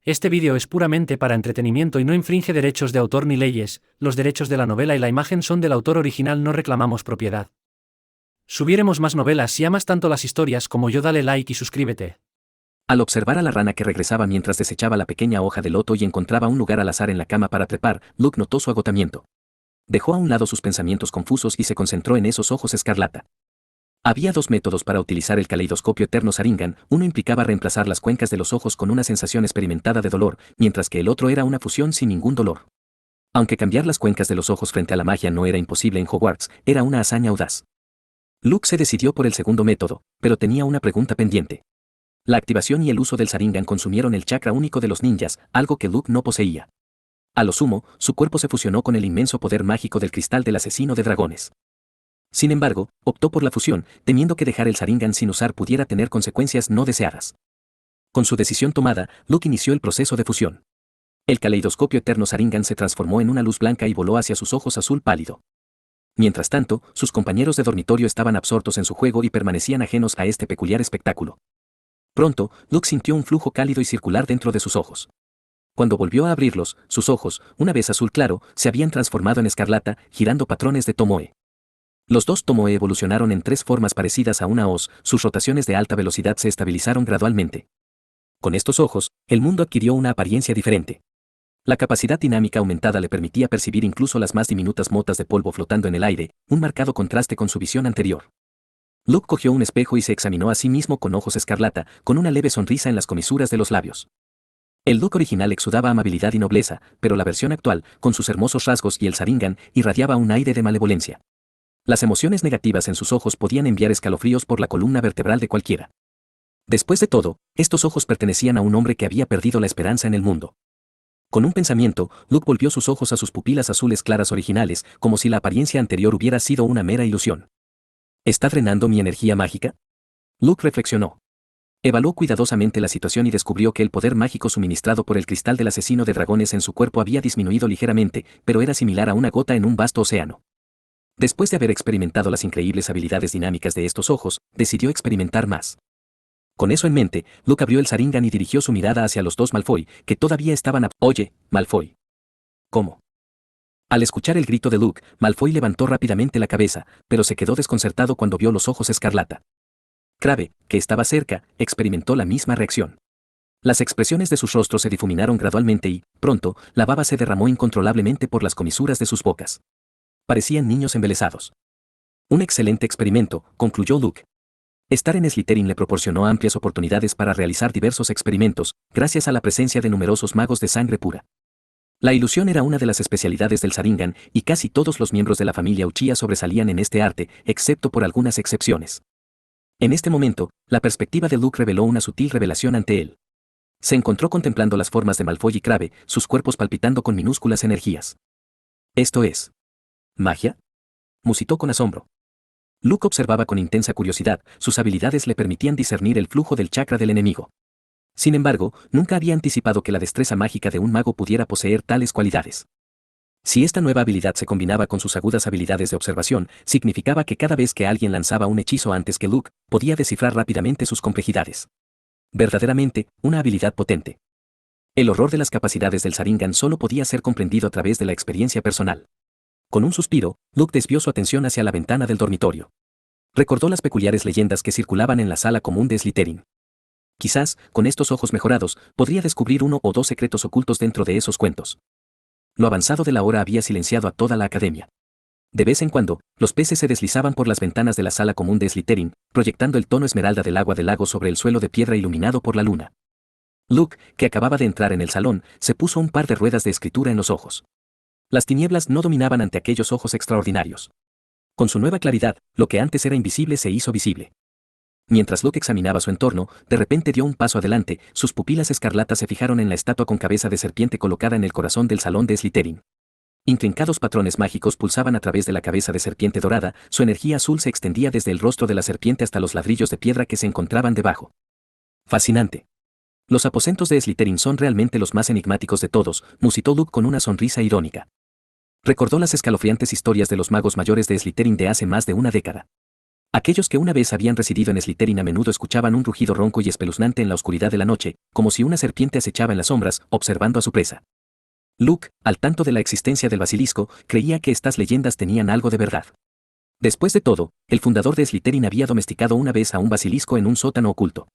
Este vídeo es puramente para entretenimiento y no infringe derechos de autor ni leyes, los derechos de la novela y la imagen son del autor original, no reclamamos propiedad. Subiremos más novelas. Si amas tanto las historias como yo, dale like y suscríbete. Al observar a la rana que regresaba mientras desechaba la pequeña hoja de loto y encontraba un lugar al azar en la cama para trepar, Luke notó su agotamiento. Dejó a un lado sus pensamientos confusos y se concentró en esos ojos escarlata. Había dos métodos para utilizar el caleidoscopio eterno Sharingan. Uno implicaba reemplazar las cuencas de los ojos con una sensación experimentada de dolor, mientras que el otro era una fusión sin ningún dolor. Aunque cambiar las cuencas de los ojos frente a la magia no era imposible en Hogwarts, era una hazaña audaz. Luke se decidió por el segundo método, pero tenía una pregunta pendiente. La activación y el uso del Sharingan consumieron el chakra único de los ninjas, algo que Luke no poseía. A lo sumo, su cuerpo se fusionó con el inmenso poder mágico del cristal del asesino de dragones. Sin embargo, optó por la fusión, temiendo que dejar el Sharingan sin usar pudiera tener consecuencias no deseadas. Con su decisión tomada, Luke inició el proceso de fusión. El caleidoscopio eterno Sharingan se transformó en una luz blanca y voló hacia sus ojos azul pálido. Mientras tanto, sus compañeros de dormitorio estaban absortos en su juego y permanecían ajenos a este peculiar espectáculo. Pronto, Luke sintió un flujo cálido y circular dentro de sus ojos. Cuando volvió a abrirlos, sus ojos, una vez azul claro, se habían transformado en escarlata, girando patrones de Tomoe. Los dos Tomoe evolucionaron en tres formas parecidas a una hoz, sus rotaciones de alta velocidad se estabilizaron gradualmente. Con estos ojos, el mundo adquirió una apariencia diferente. La capacidad dinámica aumentada le permitía percibir incluso las más diminutas motas de polvo flotando en el aire, un marcado contraste con su visión anterior. Luke cogió un espejo y se examinó a sí mismo con ojos escarlata, con una leve sonrisa en las comisuras de los labios. El Luke original exudaba amabilidad y nobleza, pero la versión actual, con sus hermosos rasgos y el Sharingan, irradiaba un aire de malevolencia. Las emociones negativas en sus ojos podían enviar escalofríos por la columna vertebral de cualquiera. Después de todo, estos ojos pertenecían a un hombre que había perdido la esperanza en el mundo. Con un pensamiento, Luke volvió sus ojos a sus pupilas azules claras originales, como si la apariencia anterior hubiera sido una mera ilusión. ¿Está drenando mi energía mágica? Luke reflexionó. Evaluó cuidadosamente la situación y descubrió que el poder mágico suministrado por el cristal del asesino de dragones en su cuerpo había disminuido ligeramente, pero era similar a una gota en un vasto océano. Después de haber experimentado las increíbles habilidades dinámicas de estos ojos, decidió experimentar más. Con eso en mente, Luke abrió el Sharingan y dirigió su mirada hacia los dos Malfoy, que todavía estaban Oye, Malfoy. ¿Cómo? Al escuchar el grito de Luke, Malfoy levantó rápidamente la cabeza, pero se quedó desconcertado cuando vio los ojos escarlata. Crabbe, que estaba cerca, experimentó la misma reacción. Las expresiones de sus rostros se difuminaron gradualmente y, pronto, la baba se derramó incontrolablemente por las comisuras de sus bocas. Parecían niños embelesados. Un excelente experimento, concluyó Luke. Estar en Slytherin le proporcionó amplias oportunidades para realizar diversos experimentos, gracias a la presencia de numerosos magos de sangre pura. La ilusión era una de las especialidades del Sharingan, y casi todos los miembros de la familia Uchiha sobresalían en este arte, excepto por algunas excepciones. En este momento, la perspectiva de Luke reveló una sutil revelación ante él. Se encontró contemplando las formas de Malfoy y Crabbe, sus cuerpos palpitando con minúsculas energías. ¿Esto es magia?, musitó con asombro. Luke observaba con intensa curiosidad, sus habilidades le permitían discernir el flujo del chakra del enemigo. Sin embargo, nunca había anticipado que la destreza mágica de un mago pudiera poseer tales cualidades. Si esta nueva habilidad se combinaba con sus agudas habilidades de observación, significaba que cada vez que alguien lanzaba un hechizo antes que Luke, podía descifrar rápidamente sus complejidades. Verdaderamente, una habilidad potente. El horror de las capacidades del Sharingan solo podía ser comprendido a través de la experiencia personal. Con un suspiro, Luke desvió su atención hacia la ventana del dormitorio. Recordó las peculiares leyendas que circulaban en la sala común de Slytherin. Quizás, con estos ojos mejorados, podría descubrir uno o dos secretos ocultos dentro de esos cuentos. Lo avanzado de la hora había silenciado a toda la academia. De vez en cuando, los peces se deslizaban por las ventanas de la sala común de Slytherin, proyectando el tono esmeralda del agua del lago sobre el suelo de piedra iluminado por la luna. Luke, que acababa de entrar en el salón, se puso un par de ruedas de escritura en los ojos. Las tinieblas no dominaban ante aquellos ojos extraordinarios. Con su nueva claridad, lo que antes era invisible se hizo visible. Mientras Luke examinaba su entorno, de repente dio un paso adelante, sus pupilas escarlatas se fijaron en la estatua con cabeza de serpiente colocada en el corazón del salón de Slytherin. Intrincados patrones mágicos pulsaban a través de la cabeza de serpiente dorada, su energía azul se extendía desde el rostro de la serpiente hasta los ladrillos de piedra que se encontraban debajo. Fascinante. Los aposentos de Slytherin son realmente los más enigmáticos de todos, musitó Luke con una sonrisa irónica. Recordó las escalofriantes historias de los magos mayores de Slytherin de hace más de una década. Aquellos que una vez habían residido en Slytherin a menudo escuchaban un rugido ronco y espeluznante en la oscuridad de la noche, como si una serpiente acechaba en las sombras, observando a su presa. Luke, al tanto de la existencia del basilisco, creía que estas leyendas tenían algo de verdad. Después de todo, el fundador de Slytherin había domesticado una vez a un basilisco en un sótano oculto.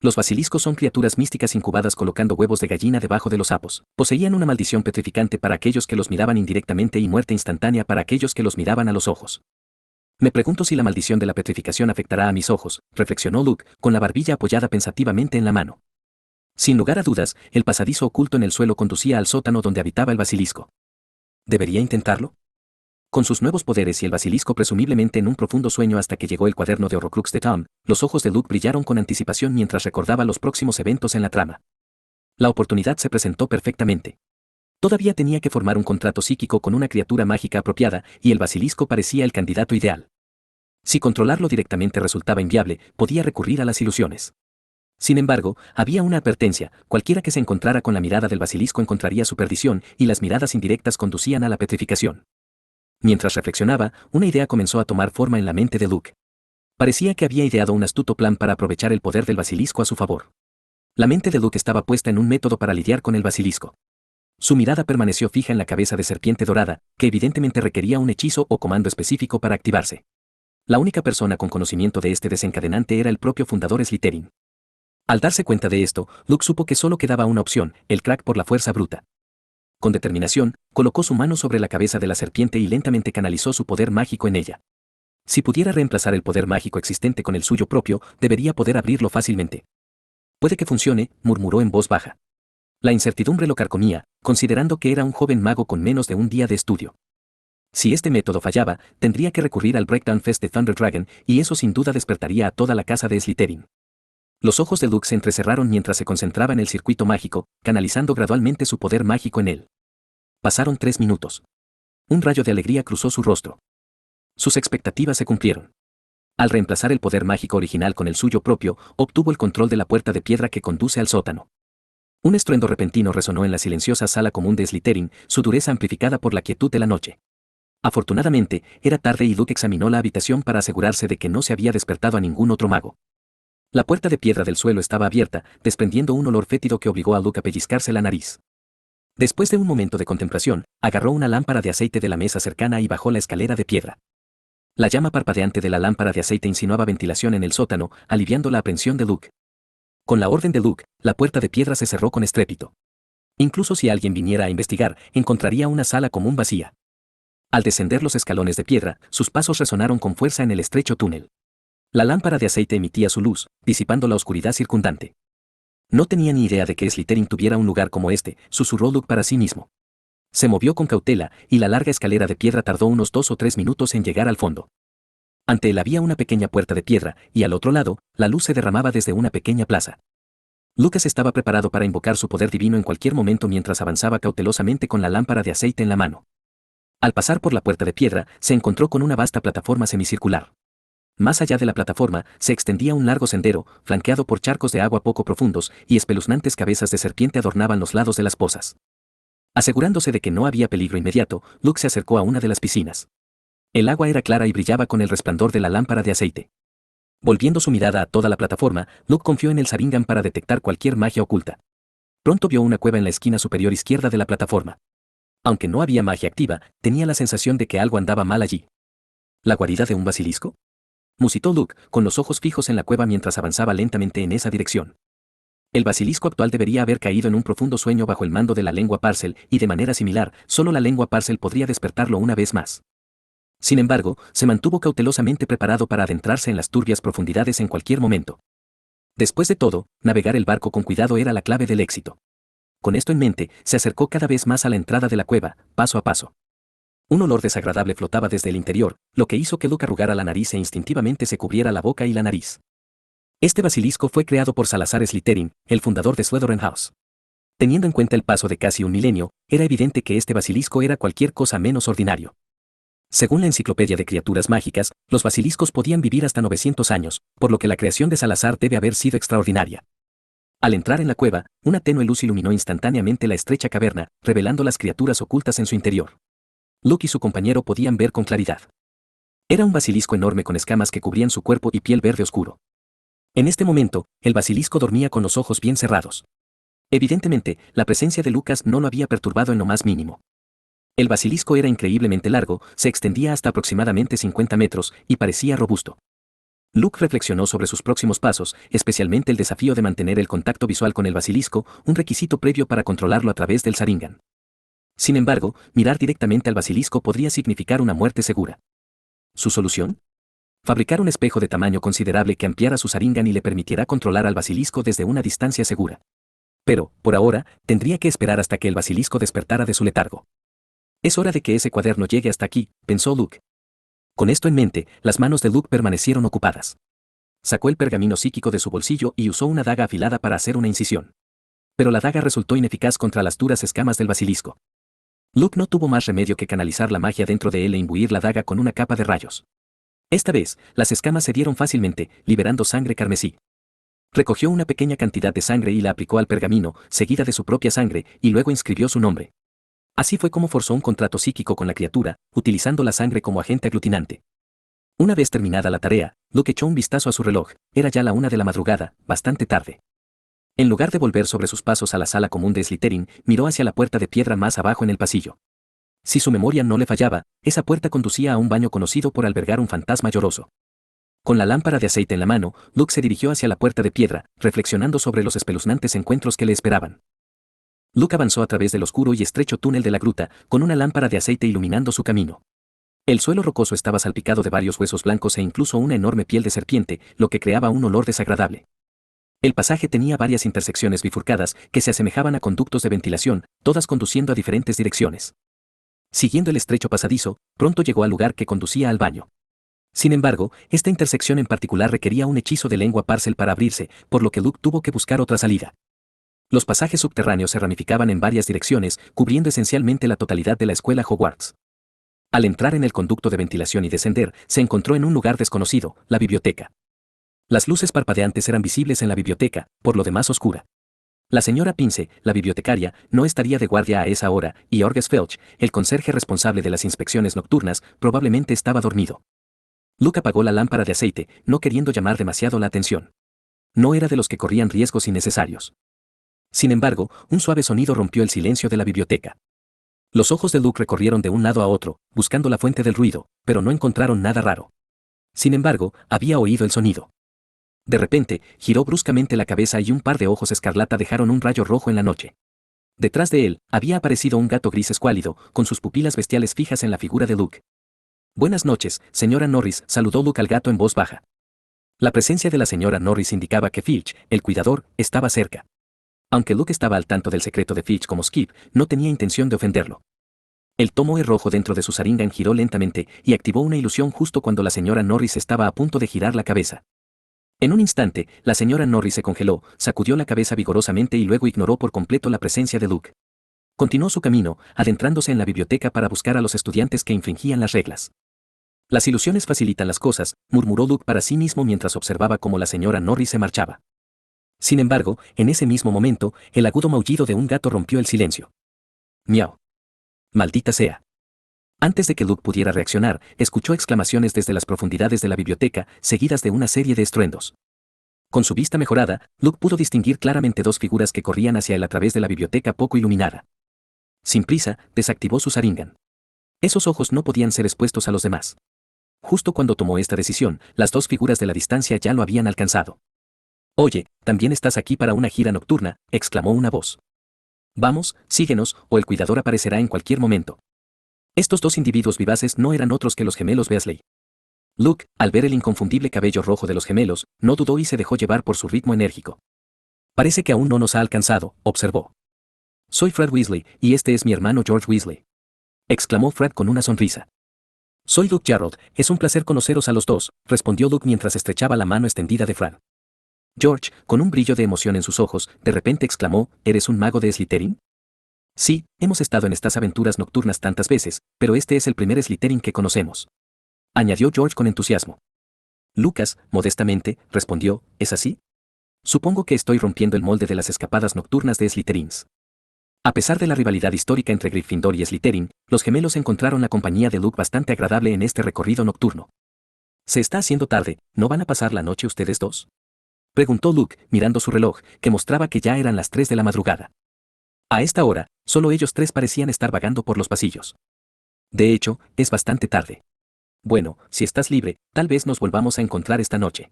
Los basiliscos son criaturas místicas incubadas colocando huevos de gallina debajo de los sapos. Poseían una maldición petrificante para aquellos que los miraban indirectamente y muerte instantánea para aquellos que los miraban a los ojos. Me pregunto si la maldición de la petrificación afectará a mis ojos, reflexionó Luke, con la barbilla apoyada pensativamente en la mano. Sin lugar a dudas, el pasadizo oculto en el suelo conducía al sótano donde habitaba el basilisco. ¿Debería intentarlo? Con sus nuevos poderes y el basilisco presumiblemente en un profundo sueño hasta que llegó el cuaderno de Horrocrux de Tom, los ojos de Luke brillaron con anticipación mientras recordaba los próximos eventos en la trama. La oportunidad se presentó perfectamente. Todavía tenía que formar un contrato psíquico con una criatura mágica apropiada, y el basilisco parecía el candidato ideal. Si controlarlo directamente resultaba inviable, podía recurrir a las ilusiones. Sin embargo, había una advertencia: cualquiera que se encontrara con la mirada del basilisco encontraría su perdición, y las miradas indirectas conducían a la petrificación. Mientras reflexionaba, una idea comenzó a tomar forma en la mente de Luke. Parecía que había ideado un astuto plan para aprovechar el poder del basilisco a su favor. La mente de Luke estaba puesta en un método para lidiar con el basilisco. Su mirada permaneció fija en la cabeza de serpiente dorada, que evidentemente requería un hechizo o comando específico para activarse. La única persona con conocimiento de este desencadenante era el propio fundador Slytherin. Al darse cuenta de esto, Luke supo que solo quedaba una opción: el crack por la fuerza bruta. Con determinación, colocó su mano sobre la cabeza de la serpiente y lentamente canalizó su poder mágico en ella. Si pudiera reemplazar el poder mágico existente con el suyo propio, debería poder abrirlo fácilmente. Puede que funcione, murmuró en voz baja. La incertidumbre lo carcomía, considerando que era un joven mago con menos de un día de estudio. Si este método fallaba, tendría que recurrir al Breakdown Fest de Thunder Dragon, y eso sin duda despertaría a toda la casa de Slytherin. Los ojos de Luke se entrecerraron mientras se concentraba en el circuito mágico, canalizando gradualmente su poder mágico en él. Pasaron 3 minutos. Un rayo de alegría cruzó su rostro. Sus expectativas se cumplieron. Al reemplazar el poder mágico original con el suyo propio, obtuvo el control de la puerta de piedra que conduce al sótano. Un estruendo repentino resonó en la silenciosa sala común de Slytherin, su dureza amplificada por la quietud de la noche. Afortunadamente, era tarde y Luke examinó la habitación para asegurarse de que no se había despertado a ningún otro mago. La puerta de piedra del suelo estaba abierta, desprendiendo un olor fétido que obligó a Luke a pellizcarse la nariz. Después de un momento de contemplación, agarró una lámpara de aceite de la mesa cercana y bajó la escalera de piedra. La llama parpadeante de la lámpara de aceite insinuaba ventilación en el sótano, aliviando la aprensión de Luke. Con la orden de Luke, la puerta de piedra se cerró con estrépito. Incluso si alguien viniera a investigar, encontraría una sala común vacía. Al descender los escalones de piedra, sus pasos resonaron con fuerza en el estrecho túnel. La lámpara de aceite emitía su luz, disipando la oscuridad circundante. No tenía ni idea de que Slytherin tuviera un lugar como este, susurró Luke para sí mismo. Se movió con cautela, y la larga escalera de piedra tardó unos 2 o 3 minutos en llegar al fondo. Ante él había una pequeña puerta de piedra, y al otro lado, la luz se derramaba desde una pequeña plaza. Lucas estaba preparado para invocar su poder divino en cualquier momento mientras avanzaba cautelosamente con la lámpara de aceite en la mano. Al pasar por la puerta de piedra, se encontró con una vasta plataforma semicircular. Más allá de la plataforma, se extendía un largo sendero, flanqueado por charcos de agua poco profundos, y espeluznantes cabezas de serpiente adornaban los lados de las pozas. Asegurándose de que no había peligro inmediato, Luke se acercó a una de las piscinas. El agua era clara y brillaba con el resplandor de la lámpara de aceite. Volviendo su mirada a toda la plataforma, Luke confió en el Sharingan para detectar cualquier magia oculta. Pronto vio una cueva en la esquina superior izquierda de la plataforma. Aunque no había magia activa, tenía la sensación de que algo andaba mal allí. ¿La guarida de un basilisco?, musitó Luke, con los ojos fijos en la cueva mientras avanzaba lentamente en esa dirección. El basilisco actual debería haber caído en un profundo sueño bajo el mando de la lengua Parcel, y de manera similar, solo la lengua Parcel podría despertarlo una vez más. Sin embargo, se mantuvo cautelosamente preparado para adentrarse en las turbias profundidades en cualquier momento. Después de todo, navegar el barco con cuidado era la clave del éxito. Con esto en mente, se acercó cada vez más a la entrada de la cueva, paso a paso. Un olor desagradable flotaba desde el interior, lo que hizo que Luke arrugara la nariz e instintivamente se cubriera la boca y la nariz. Este basilisco fue creado por Salazar Slytherin, el fundador de Slytherin House. Teniendo en cuenta el paso de casi un milenio, era evidente que este basilisco era cualquier cosa menos ordinario. Según la Enciclopedia de Criaturas Mágicas, los basiliscos podían vivir hasta 900 años, por lo que la creación de Salazar debe haber sido extraordinaria. Al entrar en la cueva, una tenue luz iluminó instantáneamente la estrecha caverna, revelando las criaturas ocultas en su interior. Luke y su compañero podían ver con claridad. Era un basilisco enorme con escamas que cubrían su cuerpo y piel verde oscuro. En este momento, el basilisco dormía con los ojos bien cerrados. Evidentemente, la presencia de Lucas no lo había perturbado en lo más mínimo. El basilisco era increíblemente largo, se extendía hasta aproximadamente 50 metros, y parecía robusto. Luke reflexionó sobre sus próximos pasos, especialmente el desafío de mantener el contacto visual con el basilisco, un requisito previo para controlarlo a través del Sharingan. Sin embargo, mirar directamente al basilisco podría significar una muerte segura. ¿Su solución? Fabricar un espejo de tamaño considerable que ampliara su Sharingan y le permitiera controlar al basilisco desde una distancia segura. Pero, por ahora, tendría que esperar hasta que el basilisco despertara de su letargo. Es hora de que ese cuaderno llegue hasta aquí, pensó Luke. Con esto en mente, las manos de Luke permanecieron ocupadas. Sacó el pergamino psíquico de su bolsillo y usó una daga afilada para hacer una incisión. Pero la daga resultó ineficaz contra las duras escamas del basilisco. Luke no tuvo más remedio que canalizar la magia dentro de él e imbuir la daga con una capa de rayos. Esta vez, las escamas cedieron fácilmente, liberando sangre carmesí. Recogió una pequeña cantidad de sangre y la aplicó al pergamino, seguida de su propia sangre, y luego inscribió su nombre. Así fue como forzó un contrato psíquico con la criatura, utilizando la sangre como agente aglutinante. Una vez terminada la tarea, Luke echó un vistazo a su reloj, era ya la 1 de la madrugada, bastante tarde. En lugar de volver sobre sus pasos a la sala común de Slytherin, miró hacia la puerta de piedra más abajo en el pasillo. Si su memoria no le fallaba, esa puerta conducía a un baño conocido por albergar un fantasma lloroso. Con la lámpara de aceite en la mano, Luke se dirigió hacia la puerta de piedra, reflexionando sobre los espeluznantes encuentros que le esperaban. Luke avanzó a través del oscuro y estrecho túnel de la gruta, con una lámpara de aceite iluminando su camino. El suelo rocoso estaba salpicado de varios huesos blancos e incluso una enorme piel de serpiente, lo que creaba un olor desagradable. El pasaje tenía varias intersecciones bifurcadas que se asemejaban a conductos de ventilación, todas conduciendo a diferentes direcciones. Siguiendo el estrecho pasadizo, pronto llegó al lugar que conducía al baño. Sin embargo, esta intersección en particular requería un hechizo de lengua parcel para abrirse, por lo que Luke tuvo que buscar otra salida. Los pasajes subterráneos se ramificaban en varias direcciones, cubriendo esencialmente la totalidad de la escuela Hogwarts. Al entrar en el conducto de ventilación y descender, se encontró en un lugar desconocido, la biblioteca. Las luces parpadeantes eran visibles en la biblioteca, por lo demás oscura. La señora Pince, la bibliotecaria, no estaría de guardia a esa hora, y Orges Filch, el conserje responsable de las inspecciones nocturnas, probablemente estaba dormido. Luke apagó la lámpara de aceite, no queriendo llamar demasiado la atención. No era de los que corrían riesgos innecesarios. Sin embargo, un suave sonido rompió el silencio de la biblioteca. Los ojos de Luke recorrieron de un lado a otro, buscando la fuente del ruido, pero no encontraron nada raro. Sin embargo, había oído el sonido. De repente, giró bruscamente la cabeza y un par de ojos escarlata dejaron un rayo rojo en la noche. Detrás de él, había aparecido un gato gris escuálido, con sus pupilas bestiales fijas en la figura de Luke. «Buenas noches, señora Norris», saludó Luke al gato en voz baja. La presencia de la señora Norris indicaba que Filch, el cuidador, estaba cerca. Aunque Luke estaba al tanto del secreto de Filch como Skip, no tenía intención de ofenderlo. El tomoe rojo dentro de su Sharingan giró lentamente y activó una ilusión justo cuando la señora Norris estaba a punto de girar la cabeza. En un instante, la señora Norris se congeló, sacudió la cabeza vigorosamente y luego ignoró por completo la presencia de Luke. Continuó su camino, adentrándose en la biblioteca para buscar a los estudiantes que infringían las reglas. «Las ilusiones facilitan las cosas», murmuró Luke para sí mismo mientras observaba cómo la señora Norris se marchaba. Sin embargo, en ese mismo momento, el agudo maullido de un gato rompió el silencio. «Miau. Maldita sea». Antes de que Luke pudiera reaccionar, escuchó exclamaciones desde las profundidades de la biblioteca, seguidas de una serie de estruendos. Con su vista mejorada, Luke pudo distinguir claramente dos figuras que corrían hacia él a través de la biblioteca poco iluminada. Sin prisa, desactivó su Sharingan. Esos ojos no podían ser expuestos a los demás. Justo cuando tomó esta decisión, las dos figuras de la distancia ya lo habían alcanzado. «Oye, ¿también estás aquí para una gira nocturna?», exclamó una voz. «Vamos, síguenos, o el cuidador aparecerá en cualquier momento». Estos dos individuos vivaces no eran otros que los gemelos Weasley. Luke, al ver el inconfundible cabello rojo de los gemelos, no dudó y se dejó llevar por su ritmo enérgico. «Parece que aún no nos ha alcanzado», observó. «Soy Fred Weasley, y este es mi hermano George Weasley», exclamó Fred con una sonrisa. «Soy Luke Jarrod, es un placer conoceros a los dos», respondió Luke mientras estrechaba la mano extendida de Fred. George, con un brillo de emoción en sus ojos, de repente exclamó, «¿Eres un mago de Slytherin?». «Sí, hemos estado en estas aventuras nocturnas tantas veces, pero este es el primer Slytherin que conocemos», añadió George con entusiasmo. Lucas, modestamente, respondió, «¿Es así? Supongo que estoy rompiendo el molde de las escapadas nocturnas de Slytherins». A pesar de la rivalidad histórica entre Gryffindor y Slytherin, los gemelos encontraron la compañía de Luke bastante agradable en este recorrido nocturno. Se está haciendo tarde, ¿no van a pasar la noche ustedes dos? Preguntó Luke, mirando su reloj, que mostraba que ya eran las 3 de la madrugada. A esta hora, solo ellos tres parecían estar vagando por los pasillos. De hecho, es bastante tarde. Bueno, si estás libre, tal vez nos volvamos a encontrar esta noche.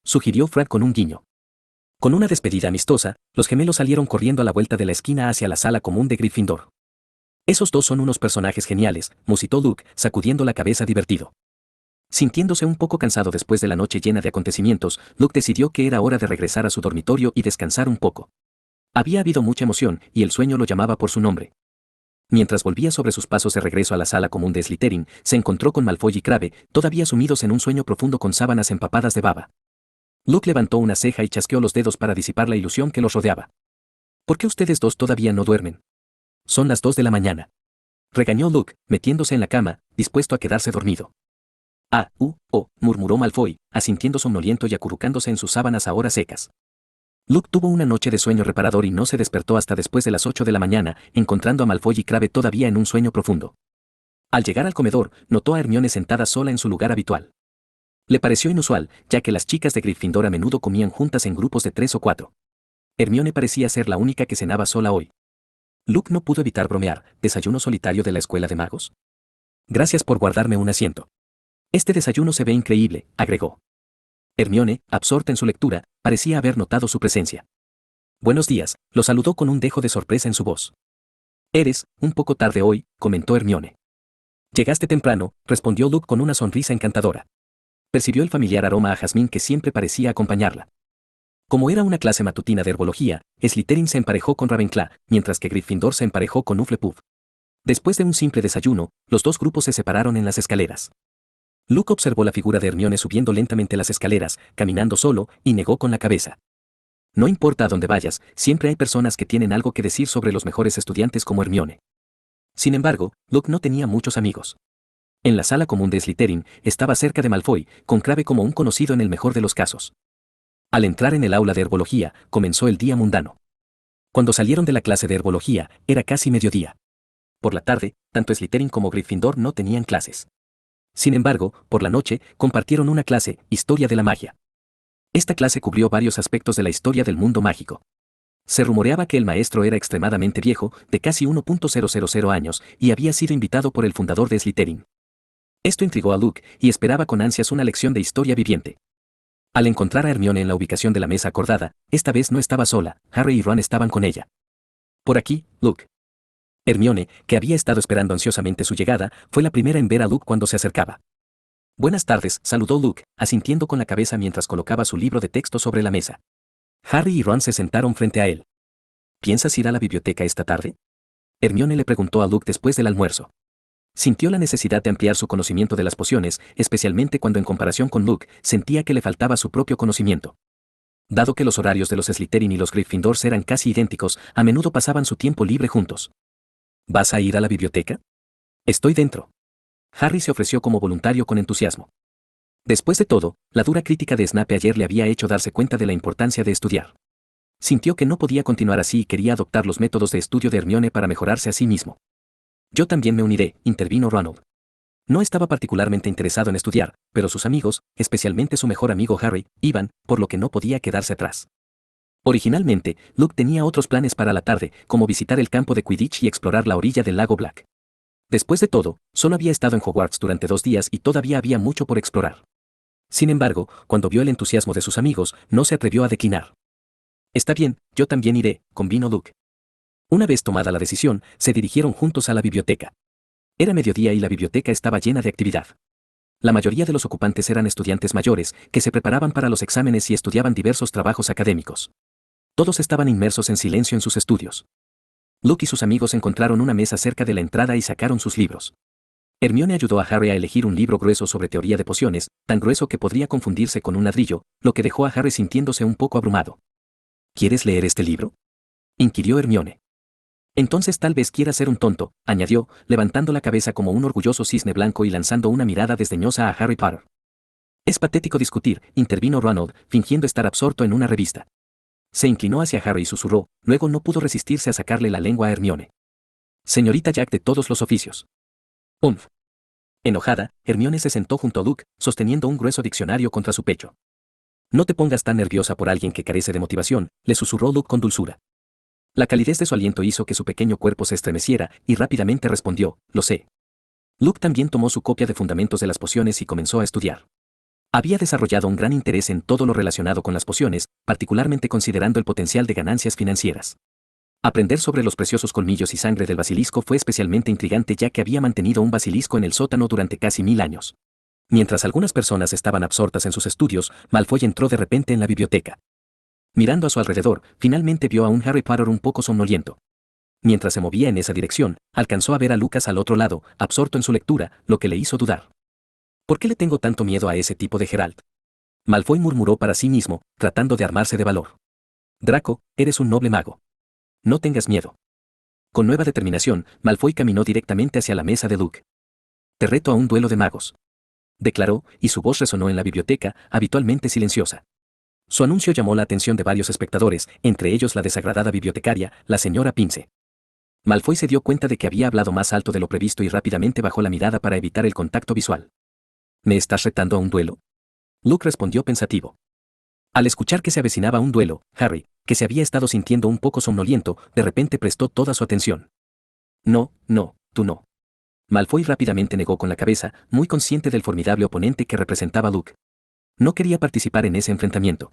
Sugirió Fred con un guiño. Con una despedida amistosa, los gemelos salieron corriendo a la vuelta de la esquina hacia la sala común de Gryffindor. Esos dos son unos personajes geniales, musitó Luke, sacudiendo la cabeza divertido. Sintiéndose un poco cansado después de la noche llena de acontecimientos, Luke decidió que era hora de regresar a su dormitorio y descansar un poco. Había habido mucha emoción, y el sueño lo llamaba por su nombre. Mientras volvía sobre sus pasos de regreso a la sala común de Slytherin, se encontró con Malfoy y Crabbe, todavía sumidos en un sueño profundo con sábanas empapadas de baba. Luke levantó una ceja y chasqueó los dedos para disipar la ilusión que los rodeaba. ¿Por qué ustedes dos todavía no duermen? Son las 2 de la mañana. Regañó Luke, metiéndose en la cama, dispuesto a quedarse dormido. Murmuró Malfoy, asintiendo somnoliento y acurrucándose en sus sábanas ahora secas. Luke tuvo una noche de sueño reparador y no se despertó hasta después de las 8 de la mañana, encontrando a Malfoy y Crabbe todavía en un sueño profundo. Al llegar al comedor, notó a Hermione sentada sola en su lugar habitual. Le pareció inusual, ya que las chicas de Gryffindor a menudo comían juntas en grupos de 3 o 4. Hermione parecía ser la única que cenaba sola hoy. Luke no pudo evitar bromear, ¿desayuno solitario de la escuela de magos? Gracias por guardarme un asiento. Este desayuno se ve increíble, agregó. Hermione, absorta en su lectura, parecía haber notado su presencia. Buenos días, lo saludó con un dejo de sorpresa en su voz. Eres, un poco tarde hoy, comentó Hermione. Llegaste temprano, respondió Luke con una sonrisa encantadora. Percibió el familiar aroma a jazmín que siempre parecía acompañarla. Como era una clase matutina de herbología, Slytherin se emparejó con Ravenclaw, mientras que Gryffindor se emparejó con Hufflepuff. Después de un simple desayuno, los dos grupos se separaron en las escaleras. Luke observó la figura de Hermione subiendo lentamente las escaleras, caminando solo, y negó con la cabeza. No importa a dónde vayas, siempre hay personas que tienen algo que decir sobre los mejores estudiantes como Hermione. Sin embargo, Luke no tenía muchos amigos. En la sala común de Slytherin, estaba cerca de Malfoy, con Crabbe como un conocido en el mejor de los casos. Al entrar en el aula de herbología, comenzó el día mundano. Cuando salieron de la clase de herbología, era casi mediodía. Por la tarde, tanto Slytherin como Gryffindor no tenían clases. Sin embargo, por la noche, compartieron una clase, Historia de la Magia. Esta clase cubrió varios aspectos de la historia del mundo mágico. Se rumoreaba que el maestro era extremadamente viejo, de casi 1.000 años, y había sido invitado por el fundador de Slytherin. Esto intrigó a Luke, y esperaba con ansias una lección de historia viviente. Al encontrar a Hermione en la ubicación de la mesa acordada, esta vez no estaba sola, Harry y Ron estaban con ella. Por aquí, Luke. Hermione, que había estado esperando ansiosamente su llegada, fue la primera en ver a Luke cuando se acercaba. Buenas tardes, saludó Luke, asintiendo con la cabeza mientras colocaba su libro de texto sobre la mesa. Harry y Ron se sentaron frente a él. ¿Piensas ir a la biblioteca esta tarde? Hermione le preguntó a Luke después del almuerzo. Sintió la necesidad de ampliar su conocimiento de las pociones, especialmente cuando en comparación con Luke, sentía que le faltaba su propio conocimiento. Dado que los horarios de los Slytherin y los Gryffindor eran casi idénticos, a menudo pasaban su tiempo libre juntos. ¿Vas a ir a la biblioteca? Estoy dentro. Harry se ofreció como voluntario con entusiasmo. Después de todo, la dura crítica de Snape ayer le había hecho darse cuenta de la importancia de estudiar. Sintió que no podía continuar así y quería adoptar los métodos de estudio de Hermione para mejorarse a sí mismo. Yo también me uniré, intervino Ronald. No estaba particularmente interesado en estudiar, pero sus amigos, especialmente su mejor amigo Harry, iban, por lo que no podía quedarse atrás. Originalmente, Luke tenía otros planes para la tarde, como visitar el campo de Quidditch y explorar la orilla del lago Black. Después de todo, solo había estado en Hogwarts durante 2 días y todavía había mucho por explorar. Sin embargo, cuando vio el entusiasmo de sus amigos, no se atrevió a declinar. Está bien, yo también iré, convino Luke. Una vez tomada la decisión, se dirigieron juntos a la biblioteca. Era mediodía y la biblioteca estaba llena de actividad. La mayoría de los ocupantes eran estudiantes mayores, que se preparaban para los exámenes y estudiaban diversos trabajos académicos. Todos estaban inmersos en silencio en sus estudios. Luke y sus amigos encontraron una mesa cerca de la entrada y sacaron sus libros. Hermione ayudó a Harry a elegir un libro grueso sobre teoría de pociones, tan grueso que podría confundirse con un ladrillo, lo que dejó a Harry sintiéndose un poco abrumado. ¿Quieres leer este libro?, inquirió Hermione. Entonces tal vez quiera ser un tonto, añadió, levantando la cabeza como un orgulloso cisne blanco y lanzando una mirada desdeñosa a Harry Potter. Es patético discutir, intervino Ronald, fingiendo estar absorto en una revista. Se inclinó hacia Harry y susurró, luego no pudo resistirse a sacarle la lengua a Hermione. Señorita Jack de todos los oficios. Umph. Enojada, Hermione se sentó junto a Luke, sosteniendo un grueso diccionario contra su pecho. No te pongas tan nerviosa por alguien que carece de motivación, le susurró Luke con dulzura. La calidez de su aliento hizo que su pequeño cuerpo se estremeciera, y rápidamente respondió, lo sé. Luke también tomó su copia de Fundamentos de las Pociones y comenzó a estudiar. Había desarrollado un gran interés en todo lo relacionado con las pociones, particularmente considerando el potencial de ganancias financieras. Aprender sobre los preciosos colmillos y sangre del basilisco fue especialmente intrigante ya que había mantenido un basilisco en el sótano durante casi 1000 años. Mientras algunas personas estaban absortas en sus estudios, Malfoy entró de repente en la biblioteca. Mirando a su alrededor, finalmente vio a un Harry Potter un poco somnoliento. Mientras se movía en esa dirección, alcanzó a ver a Lucas al otro lado, absorto en su lectura, lo que le hizo dudar. ¿Por qué le tengo tanto miedo a ese tipo de Geralt? Malfoy murmuró para sí mismo, tratando de armarse de valor. Draco, eres un noble mago. No tengas miedo. Con nueva determinación, Malfoy caminó directamente hacia la mesa de Luke. Te reto a un duelo de magos. Declaró, y su voz resonó en la biblioteca, habitualmente silenciosa. Su anuncio llamó la atención de varios espectadores, entre ellos la desagradada bibliotecaria, la señora Pince. Malfoy se dio cuenta de que había hablado más alto de lo previsto y rápidamente bajó la mirada para evitar el contacto visual. ¿Me estás retando a un duelo? Luke respondió pensativo. Al escuchar que se avecinaba un duelo, Harry, que se había estado sintiendo un poco somnoliento, de repente prestó toda su atención. No, tú no. Malfoy rápidamente negó con la cabeza, muy consciente del formidable oponente que representaba Luke. No quería participar en ese enfrentamiento.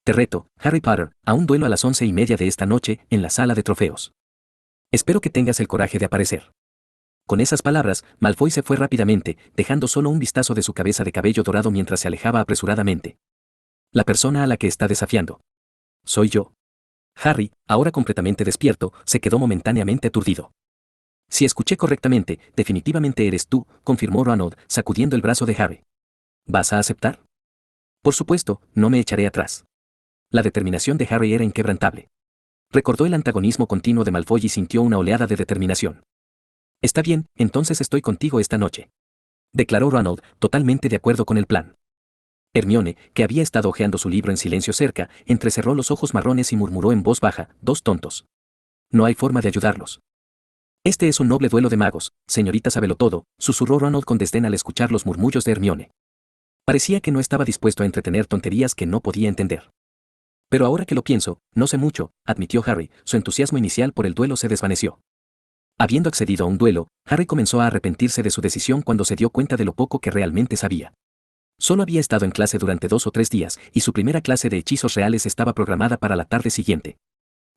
Te reto, Harry Potter, a un duelo a las 11:30 de esta noche, en la sala de trofeos. Espero que tengas el coraje de aparecer. Con esas palabras, Malfoy se fue rápidamente, dejando solo un vistazo de su cabeza de cabello dorado mientras se alejaba apresuradamente. La persona a la que está desafiando. Soy yo. Harry, ahora completamente despierto, se quedó momentáneamente aturdido. Si escuché correctamente, definitivamente eres tú, confirmó Ronald, sacudiendo el brazo de Harry. ¿Vas a aceptar? Por supuesto, no me echaré atrás. La determinación de Harry era inquebrantable. Recordó el antagonismo continuo de Malfoy y sintió una oleada de determinación. Está bien, entonces estoy contigo esta noche. Declaró Ronald, totalmente de acuerdo con el plan. Hermione, que había estado hojeando su libro en silencio cerca, entrecerró los ojos marrones y murmuró en voz baja, dos tontos. No hay forma de ayudarlos. Este es un noble duelo de magos, señorita Sabelotodo, susurró Ronald con desdén al escuchar los murmullos de Hermione. Parecía que no estaba dispuesto a entretener tonterías que no podía entender. Pero ahora que lo pienso, no sé mucho, admitió Harry, su entusiasmo inicial por el duelo se desvaneció. Habiendo accedido a un duelo, Harry comenzó a arrepentirse de su decisión cuando se dio cuenta de lo poco que realmente sabía. Solo había estado en clase durante 2 o 3 días, y su primera clase de hechizos reales estaba programada para la tarde siguiente.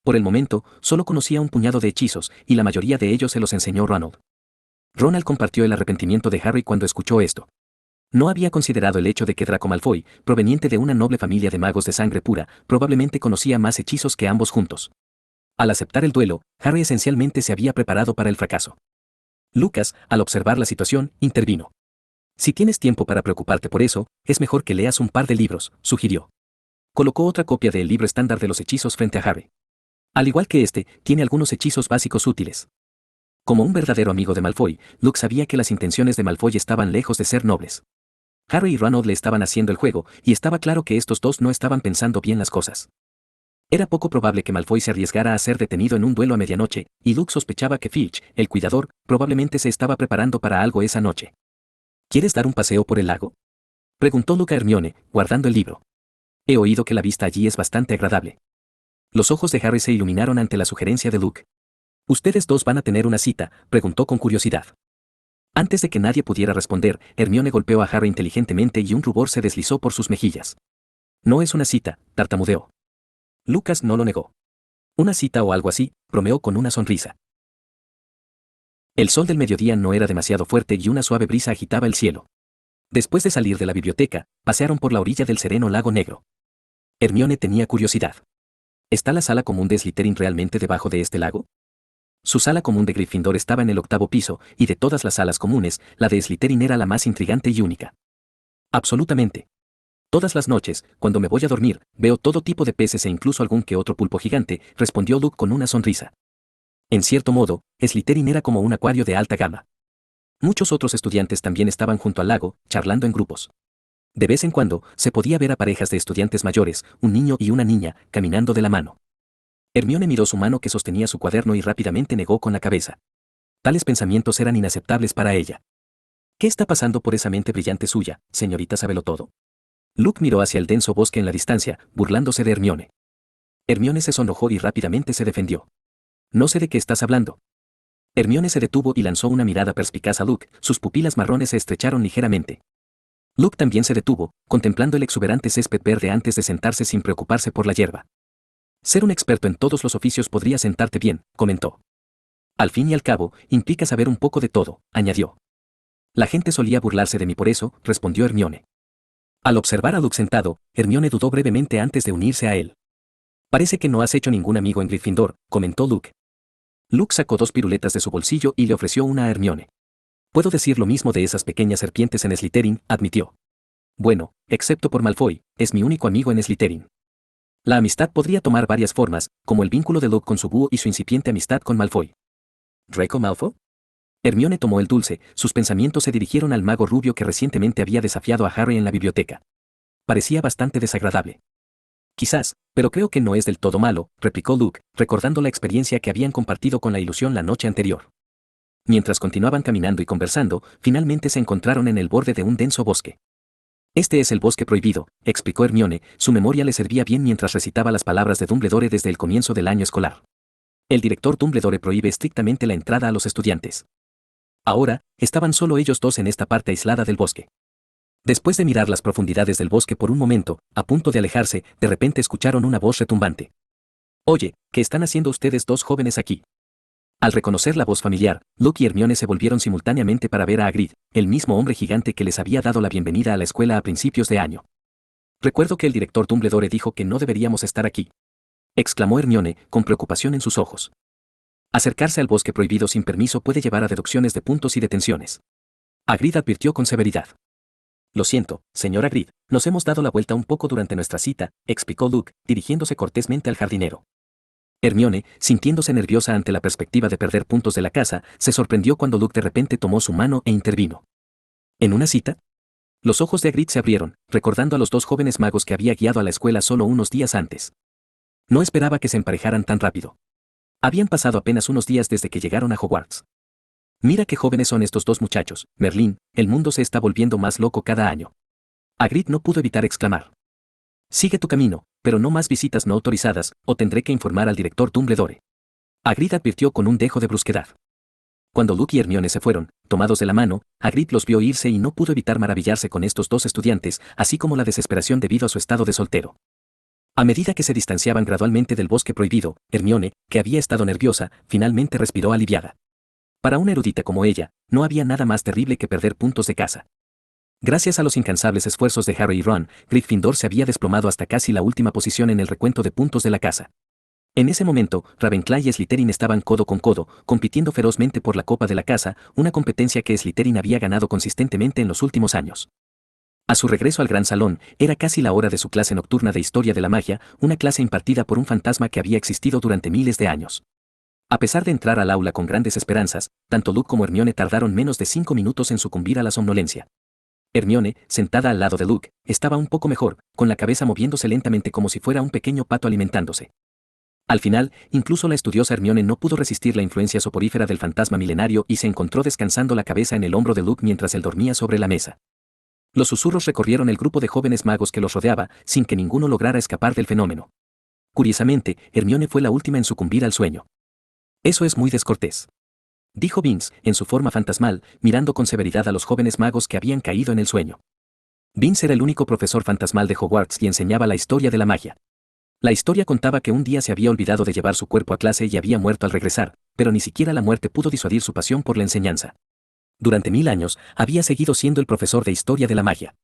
Por el momento, solo conocía un puñado de hechizos, y la mayoría de ellos se los enseñó Ronald. Ronald compartió el arrepentimiento de Harry cuando escuchó esto. No había considerado el hecho de que Draco Malfoy, proveniente de una noble familia de magos de sangre pura, probablemente conocía más hechizos que ambos juntos. Al aceptar el duelo, Harry esencialmente se había preparado para el fracaso. Lucas, al observar la situación, intervino. Si tienes tiempo para preocuparte por eso, es mejor que leas un par de libros, sugirió. Colocó otra copia del libro estándar de los hechizos frente a Harry. Al igual que este, tiene algunos hechizos básicos útiles. Como un verdadero amigo de Malfoy, Luke sabía que las intenciones de Malfoy estaban lejos de ser nobles. Harry y Ronald le estaban haciendo el juego, y estaba claro que estos dos no estaban pensando bien las cosas. Era poco probable que Malfoy se arriesgara a ser detenido en un duelo a medianoche, y Luke sospechaba que Filch, el cuidador, probablemente se estaba preparando para algo esa noche. ¿Quieres dar un paseo por el lago? Preguntó Luke a Hermione, guardando el libro. He oído que la vista allí es bastante agradable. Los ojos de Harry se iluminaron ante la sugerencia de Luke. ¿Ustedes dos van a tener una cita?, preguntó con curiosidad. Antes de que nadie pudiera responder, Hermione golpeó a Harry inteligentemente y un rubor se deslizó por sus mejillas. No es una cita, tartamudeó. Lucas no lo negó. Una cita o algo así, bromeó con una sonrisa. El sol del mediodía no era demasiado fuerte y una suave brisa agitaba el cielo. Después de salir de la biblioteca, pasearon por la orilla del sereno lago negro. Hermione tenía curiosidad. ¿Está la sala común de Slytherin realmente debajo de este lago? Su sala común de Gryffindor estaba en el 8º piso, y de todas las salas comunes, la de Slytherin era la más intrigante y única. Absolutamente. Todas las noches, cuando me voy a dormir, veo todo tipo de peces e incluso algún que otro pulpo gigante, respondió Luke con una sonrisa. En cierto modo, Slytherin era como un acuario de alta gama. Muchos otros estudiantes también estaban junto al lago, charlando en grupos. De vez en cuando, se podía ver a parejas de estudiantes mayores, un niño y una niña, caminando de la mano. Hermione miró su mano que sostenía su cuaderno y rápidamente negó con la cabeza. Tales pensamientos eran inaceptables para ella. ¿Qué está pasando por esa mente brillante suya, señorita Sabelotodo? Luke miró hacia el denso bosque en la distancia, burlándose de Hermione. Hermione se sonrojó y rápidamente se defendió. No sé de qué estás hablando. Hermione se detuvo y lanzó una mirada perspicaz a Luke, sus pupilas marrones se estrecharon ligeramente. Luke también se detuvo, contemplando el exuberante césped verde antes de sentarse sin preocuparse por la hierba. Ser un experto en todos los oficios podría sentarte bien, comentó. Al fin y al cabo, implica saber un poco de todo, añadió. La gente solía burlarse de mí por eso, respondió Hermione. Al observar a Luke sentado, Hermione dudó brevemente antes de unirse a él. Parece que no has hecho ningún amigo en Gryffindor, comentó Luke. Luke sacó 2 piruletas de su bolsillo y le ofreció una a Hermione. Puedo decir lo mismo de esas pequeñas serpientes en Slytherin, admitió. Bueno, excepto por Malfoy, es mi único amigo en Slytherin. La amistad podría tomar varias formas, como el vínculo de Luke con su búho y su incipiente amistad con Malfoy. ¿Draco Malfoy? Hermione tomó el dulce, sus pensamientos se dirigieron al mago rubio que recientemente había desafiado a Harry en la biblioteca. Parecía bastante desagradable. Quizás, pero creo que no es del todo malo, replicó Luke, recordando la experiencia que habían compartido con la ilusión la noche anterior. Mientras continuaban caminando y conversando, finalmente se encontraron en el borde de un denso bosque. Este es el bosque prohibido, explicó Hermione, su memoria le servía bien mientras recitaba las palabras de Dumbledore desde el comienzo del año escolar. El director Dumbledore prohíbe estrictamente la entrada a los estudiantes. Ahora, estaban solo ellos dos en esta parte aislada del bosque. Después de mirar las profundidades del bosque por un momento, a punto de alejarse, de repente escucharon una voz retumbante. Oye, ¿qué están haciendo ustedes dos jóvenes aquí? Al reconocer la voz familiar, Luke y Hermione se volvieron simultáneamente para ver a Hagrid, el mismo hombre gigante que les había dado la bienvenida a la escuela a principios de año. Recuerdo que el director Dumbledore dijo que no deberíamos estar aquí, exclamó Hermione, con preocupación en sus ojos. Acercarse al bosque prohibido sin permiso puede llevar a deducciones de puntos y detenciones. Hagrid advirtió con severidad. Lo siento, señor Hagrid, nos hemos dado la vuelta un poco durante nuestra cita, explicó Luke, dirigiéndose cortésmente al jardinero. Hermione, sintiéndose nerviosa ante la perspectiva de perder puntos de la casa, se sorprendió cuando Luke de repente tomó su mano e intervino. ¿En una cita? Los ojos de Hagrid se abrieron, recordando a los 2 jóvenes magos que había guiado a la escuela solo unos días antes. No esperaba que se emparejaran tan rápido. Habían pasado apenas unos días desde que llegaron a Hogwarts. Mira qué jóvenes son estos 2 muchachos, Merlín, el mundo se está volviendo más loco cada año. Hagrid no pudo evitar exclamar. Sigue tu camino, pero no más visitas no autorizadas, o tendré que informar al director Dumbledore. Hagrid advirtió con un dejo de brusquedad. Cuando Luke y Hermione se fueron, tomados de la mano, Hagrid los vio irse y no pudo evitar maravillarse con estos 2 estudiantes, así como la desesperación debido a su estado de soltero. A medida que se distanciaban gradualmente del bosque prohibido, Hermione, que había estado nerviosa, finalmente respiró aliviada. Para una erudita como ella, no había nada más terrible que perder puntos de casa. Gracias a los incansables esfuerzos de Harry y Ron, Gryffindor se había desplomado hasta casi la última posición en el recuento de puntos de la casa. En ese momento, Ravenclaw y Slytherin estaban codo con codo, compitiendo ferozmente por la copa de la casa, una competencia que Slytherin había ganado consistentemente en los últimos años. A su regreso al gran salón, era casi la hora de su clase nocturna de Historia de la Magia, una clase impartida por un fantasma que había existido durante miles de años. A pesar de entrar al aula con grandes esperanzas, tanto Luke como Hermione tardaron menos de 5 minutos en sucumbir a la somnolencia. Hermione, sentada al lado de Luke, estaba un poco mejor, con la cabeza moviéndose lentamente como si fuera un pequeño pato alimentándose. Al final, incluso la estudiosa Hermione no pudo resistir la influencia soporífera del fantasma milenario y se encontró descansando la cabeza en el hombro de Luke mientras él dormía sobre la mesa. Los susurros recorrieron el grupo de jóvenes magos que los rodeaba, sin que ninguno lograra escapar del fenómeno. Curiosamente, Hermione fue la última en sucumbir al sueño. Eso es muy descortés, dijo Vince, en su forma fantasmal, mirando con severidad a los jóvenes magos que habían caído en el sueño. Vince era el único profesor fantasmal de Hogwarts y enseñaba la historia de la magia. La historia contaba que un día se había olvidado de llevar su cuerpo a clase y había muerto al regresar, pero ni siquiera la muerte pudo disuadir su pasión por la enseñanza. Durante 1000 años, había seguido siendo el profesor de historia de la magia.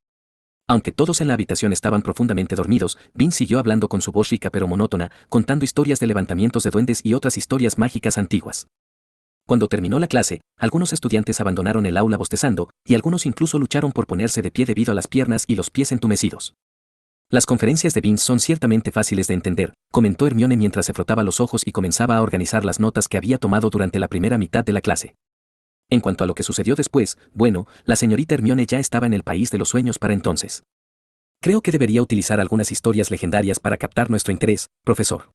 Aunque todos en la habitación estaban profundamente dormidos, Vince siguió hablando con su voz rica pero monótona, contando historias de levantamientos de duendes y otras historias mágicas antiguas. Cuando terminó la clase, algunos estudiantes abandonaron el aula bostezando, y algunos incluso lucharon por ponerse de pie debido a las piernas y los pies entumecidos. Las conferencias de Vince son ciertamente fáciles de entender, comentó Hermione mientras se frotaba los ojos y comenzaba a organizar las notas que había tomado durante la primera mitad de la clase. En cuanto a lo que sucedió después, bueno, la señorita Hermione ya estaba en el país de los sueños para entonces. Creo que debería utilizar algunas historias legendarias para captar nuestro interés, profesor.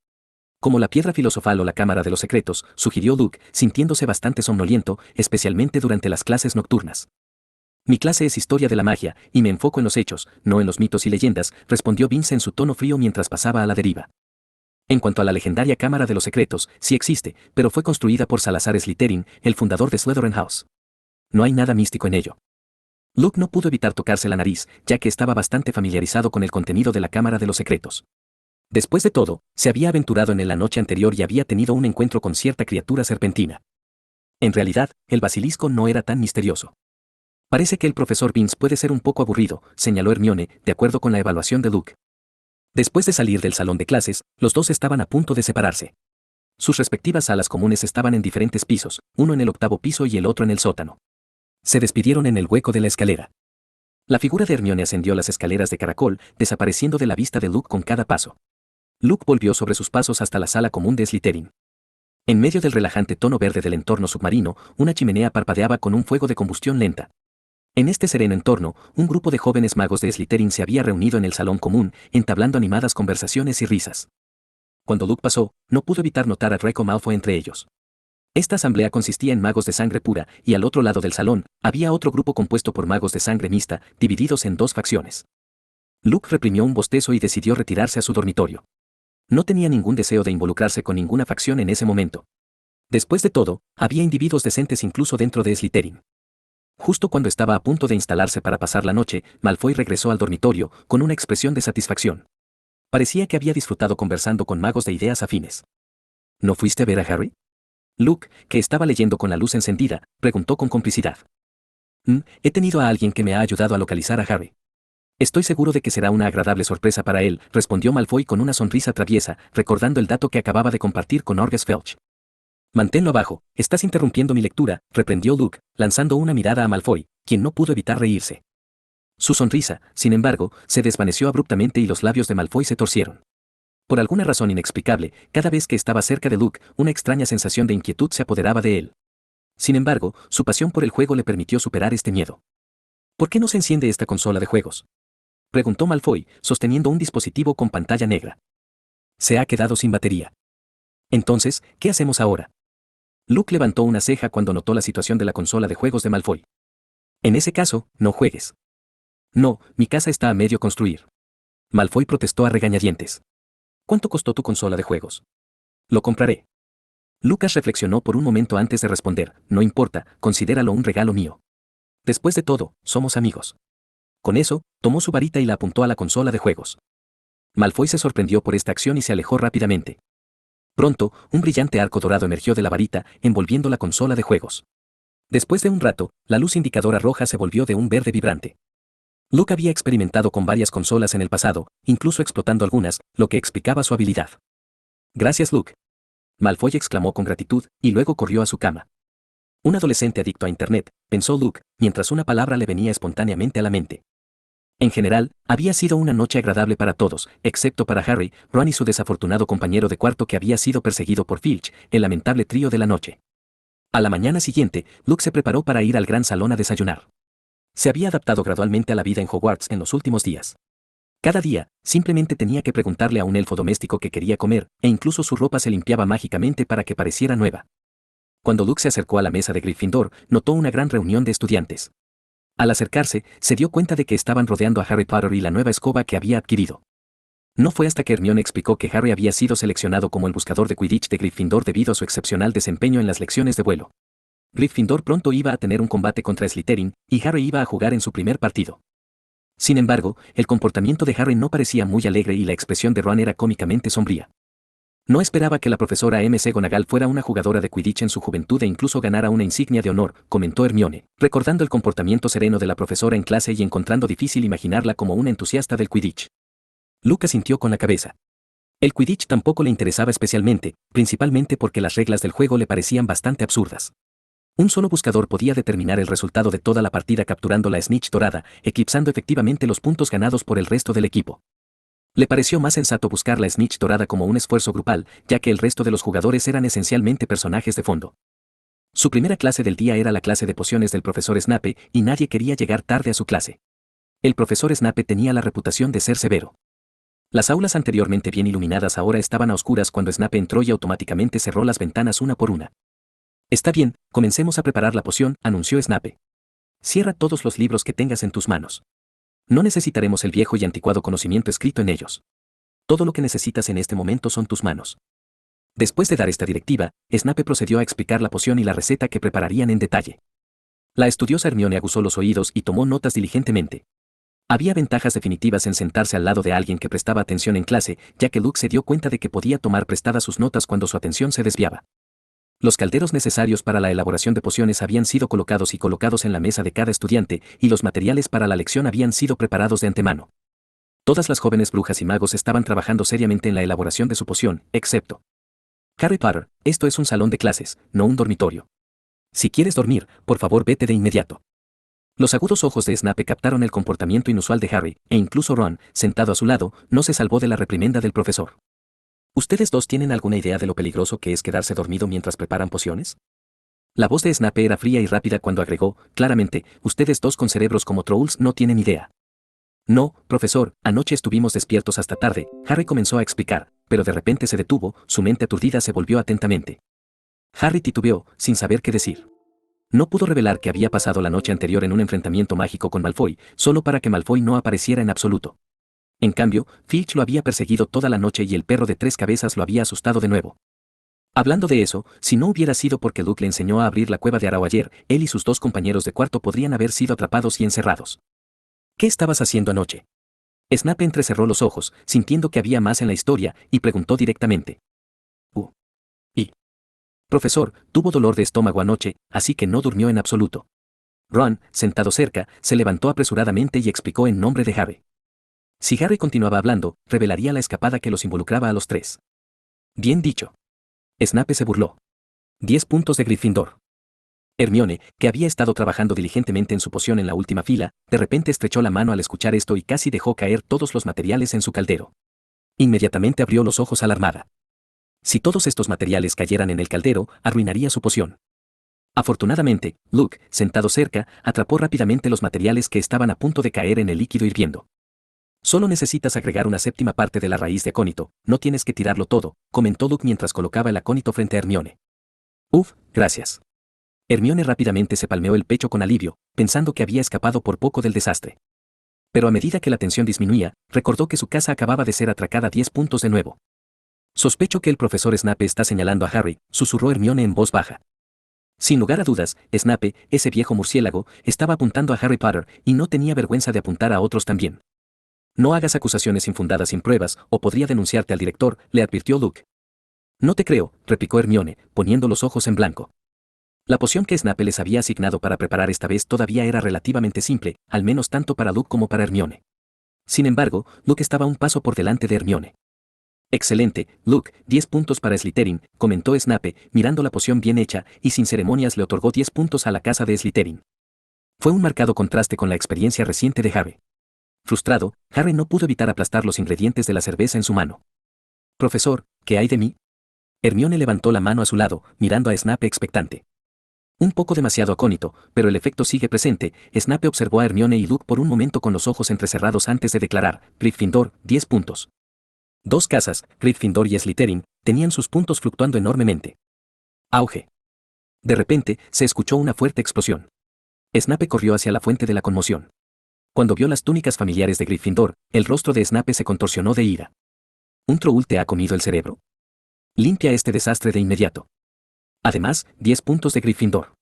Como la piedra filosofal o la cámara de los secretos, sugirió Luke, sintiéndose bastante somnoliento, especialmente durante las clases nocturnas. Mi clase es historia de la magia, y me enfoco en los hechos, no en los mitos y leyendas, respondió Vince en su tono frío mientras pasaba a la deriva. En cuanto a la legendaria cámara de los secretos, sí existe, pero fue construida por Salazar Slytherin, el fundador de Slytherin House. No hay nada místico en ello. Luke no pudo evitar tocarse la nariz, ya que estaba bastante familiarizado con el contenido de la cámara de los secretos. Después de todo, se había aventurado en él la noche anterior y había tenido un encuentro con cierta criatura serpentina. En realidad, el basilisco no era tan misterioso. Parece que el profesor Vince puede ser un poco aburrido, señaló Hermione, de acuerdo con la evaluación de Luke. Después de salir del salón de clases, los dos estaban a punto de separarse. Sus respectivas salas comunes estaban en diferentes pisos, uno en el 8º piso y el otro en el sótano. Se despidieron en el hueco de la escalera. La figura de Hermione ascendió las escaleras de caracol, desapareciendo de la vista de Luke con cada paso. Luke volvió sobre sus pasos hasta la sala común de Slytherin. En medio del relajante tono verde del entorno submarino, una chimenea parpadeaba con un fuego de combustión lenta. En este sereno entorno, un grupo de jóvenes magos de Slytherin se había reunido en el salón común, entablando animadas conversaciones y risas. Cuando Luke pasó, no pudo evitar notar a Draco Malfoy entre ellos. Esta asamblea consistía en magos de sangre pura, y al otro lado del salón, había otro grupo compuesto por magos de sangre mixta, divididos en dos facciones. Luke reprimió un bostezo y decidió retirarse a su dormitorio. No tenía ningún deseo de involucrarse con ninguna facción en ese momento. Después de todo, había individuos decentes incluso dentro de Slytherin. Justo cuando estaba a punto de instalarse para pasar la noche, Malfoy regresó al dormitorio, con una expresión de satisfacción. Parecía que había disfrutado conversando con magos de ideas afines. ¿No fuiste a ver a Harry? Luke, que estaba leyendo con la luz encendida, preguntó con complicidad. He tenido a alguien que me ha ayudado a localizar a Harry. Estoy seguro de que será una agradable sorpresa para él, respondió Malfoy con una sonrisa traviesa, recordando el dato que acababa de compartir con Orges Filch. Manténlo abajo, estás interrumpiendo mi lectura, reprendió Luke, lanzando una mirada a Malfoy, quien no pudo evitar reírse. Su sonrisa, sin embargo, se desvaneció abruptamente y los labios de Malfoy se torcieron. Por alguna razón inexplicable, cada vez que estaba cerca de Luke, una extraña sensación de inquietud se apoderaba de él. Sin embargo, su pasión por el juego le permitió superar este miedo. ¿Por qué no se enciende esta consola de juegos?, preguntó Malfoy, sosteniendo un dispositivo con pantalla negra. Se ha quedado sin batería. Entonces, ¿qué hacemos ahora? Luke levantó una ceja cuando notó la situación de la consola de juegos de Malfoy. En ese caso, no juegues. No, mi casa está a medio construir. Malfoy protestó a regañadientes. ¿Cuánto costó tu consola de juegos? Lo compraré. Lucas reflexionó por un momento antes de responder, no importa, considéralo un regalo mío. Después de todo, somos amigos. Con eso, tomó su varita y la apuntó a la consola de juegos. Malfoy se sorprendió por esta acción y se alejó rápidamente. Pronto, un brillante arco dorado emergió de la varita, envolviendo la consola de juegos. Después de un rato, la luz indicadora roja se volvió de un verde vibrante. Luke había experimentado con varias consolas en el pasado, incluso explotando algunas, lo que explicaba su habilidad. Gracias, Luke. Malfoy exclamó con gratitud, y luego corrió a su cama. Un adolescente adicto a Internet, pensó Luke, mientras una palabra le venía espontáneamente a la mente. En general, había sido una noche agradable para todos, excepto para Harry, Ron y su desafortunado compañero de cuarto que había sido perseguido por Filch, el lamentable trío de la noche. A la mañana siguiente, Luke se preparó para ir al gran salón a desayunar. Se había adaptado gradualmente a la vida en Hogwarts en los últimos días. Cada día, simplemente tenía que preguntarle a un elfo doméstico qué quería comer, e incluso su ropa se limpiaba mágicamente para que pareciera nueva. Cuando Luke se acercó a la mesa de Gryffindor, notó una gran reunión de estudiantes. Al acercarse, se dio cuenta de que estaban rodeando a Harry Potter y la nueva escoba que había adquirido. No fue hasta que Hermione explicó que Harry había sido seleccionado como el buscador de Quidditch de Gryffindor debido a su excepcional desempeño en las lecciones de vuelo. Gryffindor pronto iba a tener un combate contra Slytherin, y Harry iba a jugar en su primer partido. Sin embargo, el comportamiento de Harry no parecía muy alegre y la expresión de Ron era cómicamente sombría. No esperaba que la profesora McGonagall fuera una jugadora de Quidditch en su juventud e incluso ganara una insignia de honor, comentó Hermione, recordando el comportamiento sereno de la profesora en clase y encontrando difícil imaginarla como una entusiasta del Quidditch. Luke asintió con la cabeza. El Quidditch tampoco le interesaba especialmente, principalmente porque las reglas del juego le parecían bastante absurdas. Un solo buscador podía determinar el resultado de toda la partida capturando la snitch dorada, eclipsando efectivamente los puntos ganados por el resto del equipo. Le pareció más sensato buscar la snitch dorada como un esfuerzo grupal, ya que el resto de los jugadores eran esencialmente personajes de fondo. Su primera clase del día era la clase de pociones del profesor Snape, y nadie quería llegar tarde a su clase. El profesor Snape tenía la reputación de ser severo. Las aulas anteriormente bien iluminadas ahora estaban a oscuras cuando Snape entró y automáticamente cerró las ventanas una por una. Está bien, comencemos a preparar la poción, anunció Snape. Cierra todos los libros que tengas en tus manos. No necesitaremos el viejo y anticuado conocimiento escrito en ellos. Todo lo que necesitas en este momento son tus manos. Después de dar esta directiva, Snape procedió a explicar la poción y la receta que prepararían en detalle. La estudiosa Hermione aguzó los oídos y tomó notas diligentemente. Había ventajas definitivas en sentarse al lado de alguien que prestaba atención en clase, ya que Luke se dio cuenta de que podía tomar prestadas sus notas cuando su atención se desviaba. Los calderos necesarios para la elaboración de pociones habían sido colocados en la mesa de cada estudiante, y los materiales para la lección habían sido preparados de antemano. Todas las jóvenes brujas y magos estaban trabajando seriamente en la elaboración de su poción, excepto Harry Potter. Esto es un salón de clases, no un dormitorio. Si quieres dormir, por favor vete de inmediato. Los agudos ojos de Snape captaron el comportamiento inusual de Harry, e incluso Ron, sentado a su lado, no se salvó de la reprimenda del profesor. ¿Ustedes dos tienen alguna idea de lo peligroso que es quedarse dormido mientras preparan pociones? La voz de Snape era fría y rápida cuando agregó, claramente, ustedes dos con cerebros como trolls no tienen idea. No, profesor, anoche estuvimos despiertos hasta tarde, Harry comenzó a explicar, pero de repente se detuvo, su mente aturdida se volvió atentamente. Harry titubeó, sin saber qué decir. No pudo revelar que había pasado la noche anterior en un enfrentamiento mágico con Malfoy, solo para que Malfoy no apareciera en absoluto. En cambio, Filch lo había perseguido toda la noche y el perro de 3 cabezas lo había asustado de nuevo. Hablando de eso, si no hubiera sido porque Luke le enseñó a abrir la cueva de Arao ayer, él y sus 2 compañeros de cuarto podrían haber sido atrapados y encerrados. ¿Qué estabas haciendo anoche? Snape entrecerró los ojos, sintiendo que había más en la historia, y preguntó directamente. ¿Y? Profesor, tuvo dolor de estómago anoche, así que no durmió en absoluto. Ron, sentado cerca, se levantó apresuradamente y explicó en nombre de Harry. Si Harry continuaba hablando, revelaría la escapada que los involucraba a los 3. Bien dicho. Snape se burló. 10 puntos de Gryffindor. Hermione, que había estado trabajando diligentemente en su poción en la última fila, de repente estrechó la mano al escuchar esto y casi dejó caer todos los materiales en su caldero. Inmediatamente abrió los ojos alarmada. Si todos estos materiales cayeran en el caldero, arruinaría su poción. Afortunadamente, Luke, sentado cerca, atrapó rápidamente los materiales que estaban a punto de caer en el líquido hirviendo. Solo necesitas agregar una 7ª parte de la raíz de acónito, no tienes que tirarlo todo, comentó Luke mientras colocaba el acónito frente a Hermione. Uf, gracias. Hermione rápidamente se palmeó el pecho con alivio, pensando que había escapado por poco del desastre. Pero a medida que la tensión disminuía, recordó que su casa acababa de ser atracada 10 puntos de nuevo. Sospecho que el profesor Snape está señalando a Harry, susurró Hermione en voz baja. Sin lugar a dudas, Snape, ese viejo murciélago, estaba apuntando a Harry Potter, y no tenía vergüenza de apuntar a otros también. No hagas acusaciones infundadas sin pruebas, o podría denunciarte al director, le advirtió Luke. No te creo, replicó Hermione, poniendo los ojos en blanco. La poción que Snape les había asignado para preparar esta vez todavía era relativamente simple, al menos tanto para Luke como para Hermione. Sin embargo, Luke estaba un paso por delante de Hermione. Excelente, Luke, 10 puntos para Slytherin, comentó Snape, mirando la poción bien hecha, y sin ceremonias le otorgó 10 puntos a la casa de Slytherin. Fue un marcado contraste con la experiencia reciente de Harry. Frustrado, Harry no pudo evitar aplastar los ingredientes de la cerveza en su mano. Profesor, ¿qué hay de mí? Hermione levantó la mano a su lado, mirando a Snape expectante. Un poco demasiado acónito, pero el efecto sigue presente. Snape observó a Hermione y Luke por un momento con los ojos entrecerrados antes de declarar, Gryffindor, 10 puntos. 2 casas, Gryffindor y Slytherin, tenían sus puntos fluctuando enormemente. Auge. De repente, se escuchó una fuerte explosión. Snape corrió hacia la fuente de la conmoción. Cuando vio las túnicas familiares de Gryffindor, el rostro de Snape se contorsionó de ira. ¿Un troll te ha comido el cerebro? Limpia este desastre de inmediato. Además, 10 puntos de Gryffindor.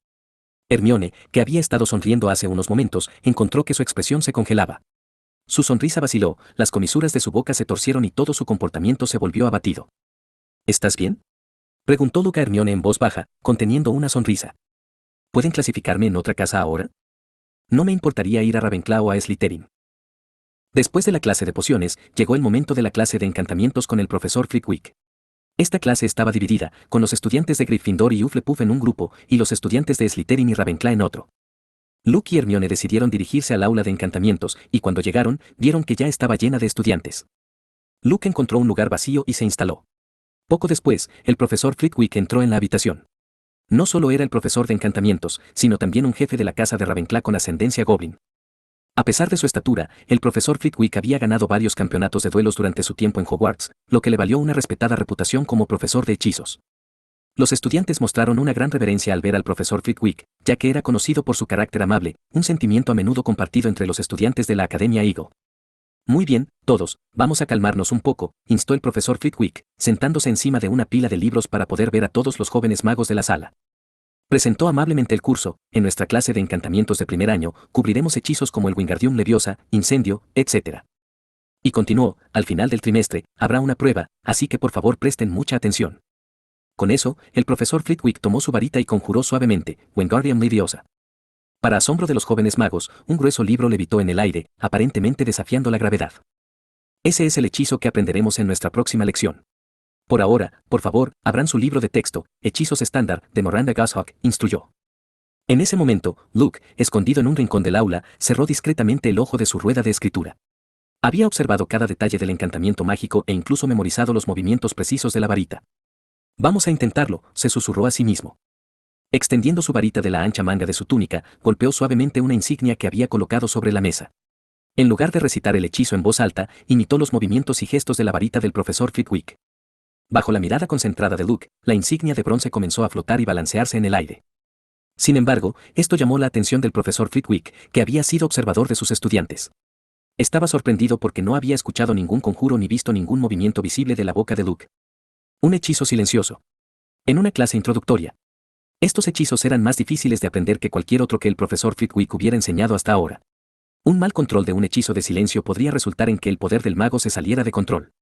Hermione, que había estado sonriendo hace unos momentos, encontró que su expresión se congelaba. Su sonrisa vaciló, las comisuras de su boca se torcieron y todo su comportamiento se volvió abatido. ¿Estás bien? Preguntó Luke a Hermione en voz baja, conteniendo una sonrisa. ¿Pueden clasificarme en otra casa ahora? No me importaría ir a Ravenclaw o a Slytherin. Después de la clase de pociones, llegó el momento de la clase de encantamientos con el profesor Flitwick. Esta clase estaba dividida, con los estudiantes de Gryffindor y Hufflepuff en un grupo, y los estudiantes de Slytherin y Ravenclaw en otro. Luke y Hermione decidieron dirigirse al aula de encantamientos, y cuando llegaron, vieron que ya estaba llena de estudiantes. Luke encontró un lugar vacío y se instaló. Poco después, el profesor Flitwick entró en la habitación. No solo era el profesor de encantamientos, sino también un jefe de la casa de Ravenclaw con ascendencia goblin. A pesar de su estatura, el profesor Flitwick había ganado varios campeonatos de duelos durante su tiempo en Hogwarts, lo que le valió una respetada reputación como profesor de hechizos. Los estudiantes mostraron una gran reverencia al ver al profesor Flitwick, ya que era conocido por su carácter amable, un sentimiento a menudo compartido entre los estudiantes de la Academia Eagle. Muy bien, todos, vamos a calmarnos un poco, instó el profesor Flitwick, sentándose encima de una pila de libros para poder ver a todos los jóvenes magos de la sala. Presentó amablemente el curso. En nuestra clase de encantamientos de primer año, cubriremos hechizos como el Wingardium Leviosa, incendio, etc. Y continuó, al final del trimestre, habrá una prueba, así que por favor presten mucha atención. Con eso, el profesor Flitwick tomó su varita y conjuró suavemente, Wingardium Leviosa. Para asombro de los jóvenes magos, un grueso libro levitó en el aire, aparentemente desafiando la gravedad. Ese es el hechizo que aprenderemos en nuestra próxima lección. Por ahora, por favor, abran su libro de texto, Hechizos estándar, de Miranda Goshawk, instruyó. En ese momento, Luke, escondido en un rincón del aula, cerró discretamente el ojo de su rueda de escritura. Había observado cada detalle del encantamiento mágico e incluso memorizado los movimientos precisos de la varita. Vamos a intentarlo, se susurró a sí mismo. Extendiendo su varita de la ancha manga de su túnica, golpeó suavemente una insignia que había colocado sobre la mesa. En lugar de recitar el hechizo en voz alta, imitó los movimientos y gestos de la varita del profesor Flitwick. Bajo la mirada concentrada de Luke, la insignia de bronce comenzó a flotar y balancearse en el aire. Sin embargo, esto llamó la atención del profesor Flitwick, que había sido observador de sus estudiantes. Estaba sorprendido porque no había escuchado ningún conjuro ni visto ningún movimiento visible de la boca de Luke. Un hechizo silencioso. En una clase introductoria. Estos hechizos eran más difíciles de aprender que cualquier otro que el profesor Flitwick hubiera enseñado hasta ahora. Un mal control de un hechizo de silencio podría resultar en que el poder del mago se saliera de control.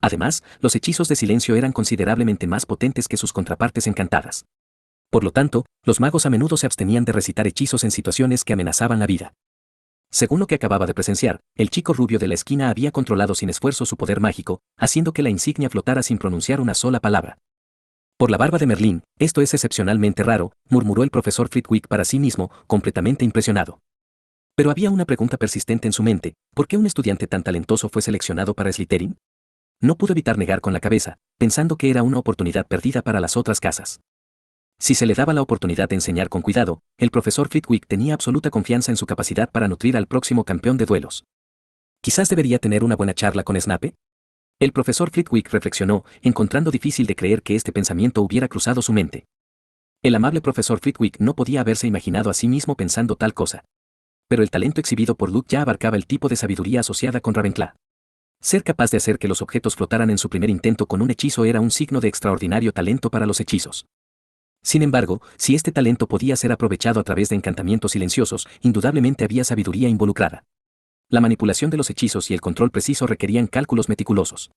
Además, los hechizos de silencio eran considerablemente más potentes que sus contrapartes encantadas. Por lo tanto, los magos a menudo se abstenían de recitar hechizos en situaciones que amenazaban la vida. Según lo que acababa de presenciar, el chico rubio de la esquina había controlado sin esfuerzo su poder mágico, haciendo que la insignia flotara sin pronunciar una sola palabra. Por la barba de Merlín, esto es excepcionalmente raro, murmuró el profesor Flitwick para sí mismo, completamente impresionado. Pero había una pregunta persistente en su mente: ¿por qué un estudiante tan talentoso fue seleccionado para Slytherin? No pudo evitar negar con la cabeza, pensando que era una oportunidad perdida para las otras casas. Si se le daba la oportunidad de enseñar con cuidado, el profesor Flitwick tenía absoluta confianza en su capacidad para nutrir al próximo campeón de duelos. Quizás debería tener una buena charla con Snape. El profesor Flitwick reflexionó, encontrando difícil de creer que este pensamiento hubiera cruzado su mente. El amable profesor Flitwick no podía haberse imaginado a sí mismo pensando tal cosa. Pero el talento exhibido por Luke ya abarcaba el tipo de sabiduría asociada con Ravenclaw. Ser capaz de hacer que los objetos flotaran en su primer intento con un hechizo era un signo de extraordinario talento para los hechizos. Sin embargo, si este talento podía ser aprovechado a través de encantamientos silenciosos, indudablemente había sabiduría involucrada. La manipulación de los hechizos y el control preciso requerían cálculos meticulosos.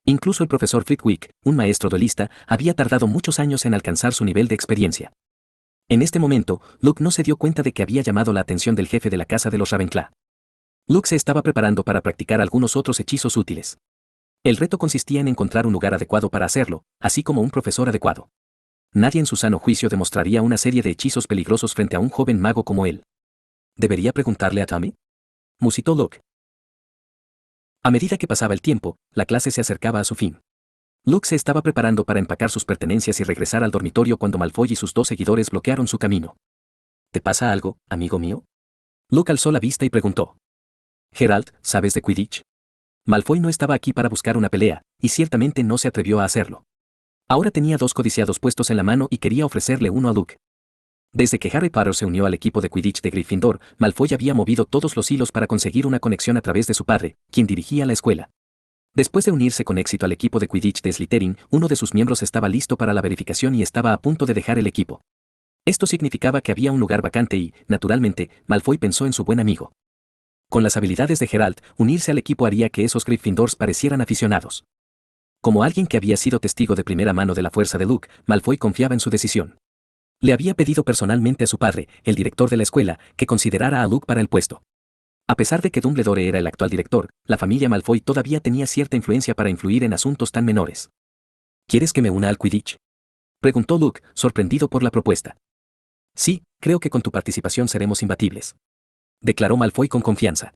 Incluso el profesor Flitwick, un maestro duelista, había tardado muchos años en alcanzar su nivel de experiencia. En este momento, Luke no se dio cuenta de que había llamado la atención del jefe de la casa de los Ravenclaw. Luke se estaba preparando para practicar algunos otros hechizos útiles. El reto consistía en encontrar un lugar adecuado para hacerlo, así como un profesor adecuado. Nadie en su sano juicio demostraría una serie de hechizos peligrosos frente a un joven mago como él. ¿Debería preguntarle a Tommy?, musitó Luke. A medida que pasaba el tiempo, la clase se acercaba a su fin. Luke se estaba preparando para empacar sus pertenencias y regresar al dormitorio cuando Malfoy y sus dos seguidores bloquearon su camino. ¿Te pasa algo, amigo mío? Luke alzó la vista y preguntó. Geralt, ¿sabes de Quidditch? Malfoy no estaba aquí para buscar una pelea, y ciertamente no se atrevió a hacerlo. Ahora tenía dos codiciados puestos en la mano y quería ofrecerle uno a Luke. Desde que Harry Potter se unió al equipo de Quidditch de Gryffindor, Malfoy había movido todos los hilos para conseguir una conexión a través de su padre, quien dirigía la escuela. Después de unirse con éxito al equipo de Quidditch de Slytherin, uno de sus miembros estaba listo para la verificación y estaba a punto de dejar el equipo. Esto significaba que había un lugar vacante y, naturalmente, Malfoy pensó en su buen amigo. Con las habilidades de Geralt, unirse al equipo haría que esos Gryffindors parecieran aficionados. Como alguien que había sido testigo de primera mano de la fuerza de Luke, Malfoy confiaba en su decisión. Le había pedido personalmente a su padre, el director de la escuela, que considerara a Luke para el puesto. A pesar de que Dumbledore era el actual director, la familia Malfoy todavía tenía cierta influencia para influir en asuntos tan menores. ¿Quieres que me una al Quidditch?, preguntó Luke, sorprendido por la propuesta. Sí, creo que con tu participación seremos imbatibles, declaró Malfoy con confianza.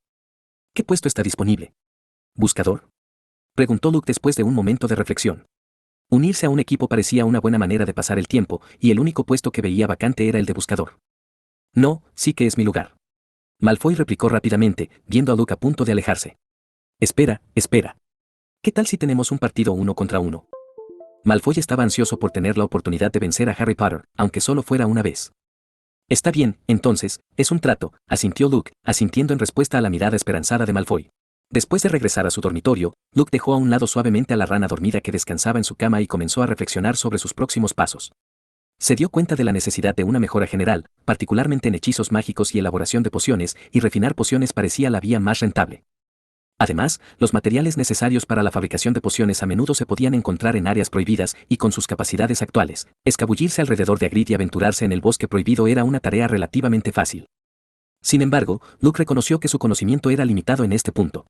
¿Qué puesto está disponible? ¿Buscador?, preguntó Luke después de un momento de reflexión. Unirse a un equipo parecía una buena manera de pasar el tiempo, y el único puesto que veía vacante era el de buscador. No, sí que es mi lugar. Malfoy replicó rápidamente, viendo a Luke a punto de alejarse. Espera, espera. ¿Qué tal si tenemos un partido 1 contra 1? Malfoy estaba ansioso por tener la oportunidad de vencer a Harry Potter, aunque solo fuera una vez. Está bien, entonces, es un trato, asintió Luke, asintiendo en respuesta a la mirada esperanzada de Malfoy. Después de regresar a su dormitorio, Luke dejó a un lado suavemente a la rana dormida que descansaba en su cama y comenzó a reflexionar sobre sus próximos pasos. Se dio cuenta de la necesidad de una mejora general, particularmente en hechizos mágicos y elaboración de pociones, y refinar pociones parecía la vía más rentable. Además, los materiales necesarios para la fabricación de pociones a menudo se podían encontrar en áreas prohibidas y con sus capacidades actuales, escabullirse alrededor de Hagrid y aventurarse en el bosque prohibido era una tarea relativamente fácil. Sin embargo, Luke reconoció que su conocimiento era limitado en este punto.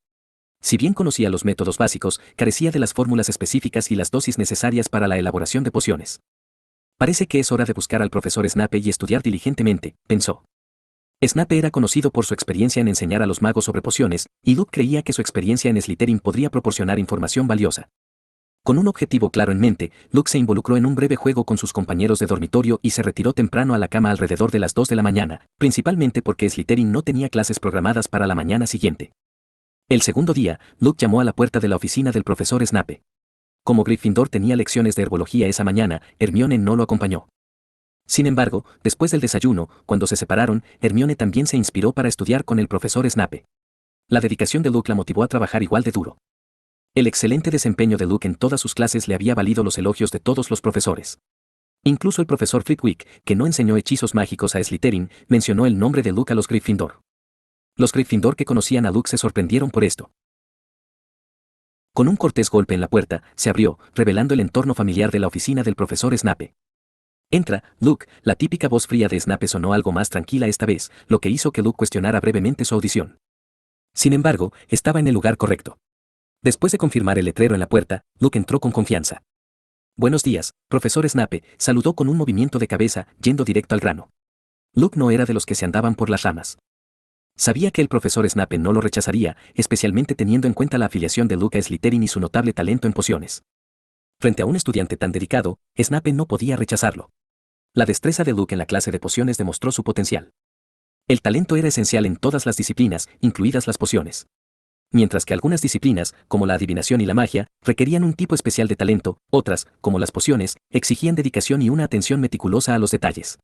Si bien conocía los métodos básicos, carecía de las fórmulas específicas y las dosis necesarias para la elaboración de pociones. Parece que es hora de buscar al profesor Snape y estudiar diligentemente, pensó. Snape era conocido por su experiencia en enseñar a los magos sobre pociones, y Luke creía que su experiencia en Slytherin podría proporcionar información valiosa. Con un objetivo claro en mente, Luke se involucró en un breve juego con sus compañeros de dormitorio y se retiró temprano a la cama alrededor de las 2 de la mañana, principalmente porque Slytherin no tenía clases programadas para la mañana siguiente. El segundo día, Luke llamó a la puerta de la oficina del profesor Snape. Como Gryffindor tenía lecciones de herbología esa mañana, Hermione no lo acompañó. Sin embargo, después del desayuno, cuando se separaron, Hermione también se inspiró para estudiar con el profesor Snape. La dedicación de Luke la motivó a trabajar igual de duro. El excelente desempeño de Luke en todas sus clases le había valido los elogios de todos los profesores. Incluso el profesor Flitwick, que no enseñó hechizos mágicos a Slytherin, mencionó el nombre de Luke a los Gryffindor. Los Gryffindor que conocían a Luke se sorprendieron por esto. Con un cortés golpe en la puerta, se abrió, revelando el entorno familiar de la oficina del profesor Snape. Entra, Luke, la típica voz fría de Snape sonó algo más tranquila esta vez, lo que hizo que Luke cuestionara brevemente su audición. Sin embargo, estaba en el lugar correcto. Después de confirmar el letrero en la puerta, Luke entró con confianza. Buenos días, profesor Snape, saludó con un movimiento de cabeza, yendo directo al grano. Luke no era de los que se andaban por las ramas. Sabía que el profesor Snape no lo rechazaría, especialmente teniendo en cuenta la afiliación de Luke a Slytherin y su notable talento en pociones. Frente a un estudiante tan dedicado, Snape no podía rechazarlo. La destreza de Luke en la clase de pociones demostró su potencial. El talento era esencial en todas las disciplinas, incluidas las pociones. Mientras que algunas disciplinas, como la adivinación y la magia, requerían un tipo especial de talento, otras, como las pociones, exigían dedicación y una atención meticulosa a los detalles.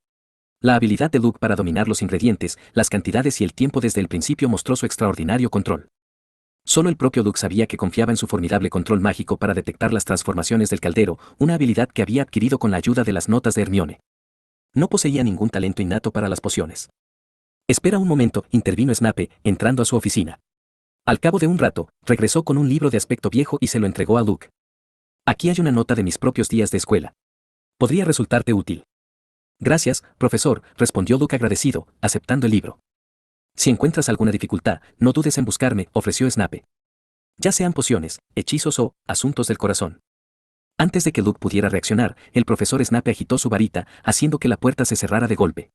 La habilidad de Luke para dominar los ingredientes, las cantidades y el tiempo desde el principio mostró su extraordinario control. Solo el propio Luke sabía que confiaba en su formidable control mágico para detectar las transformaciones del caldero, una habilidad que había adquirido con la ayuda de las notas de Hermione. No poseía ningún talento innato para las pociones. Espera un momento, intervino Snape, entrando a su oficina. Al cabo de un rato, regresó con un libro de aspecto viejo y se lo entregó a Luke. Aquí hay una nota de mis propios días de escuela. Podría resultarte útil. Gracias, profesor, respondió Luke agradecido, aceptando el libro. Si encuentras alguna dificultad, no dudes en buscarme, ofreció Snape. Ya sean pociones, hechizos o asuntos del corazón. Antes de que Luke pudiera reaccionar, el profesor Snape agitó su varita, haciendo que la puerta se cerrara de golpe.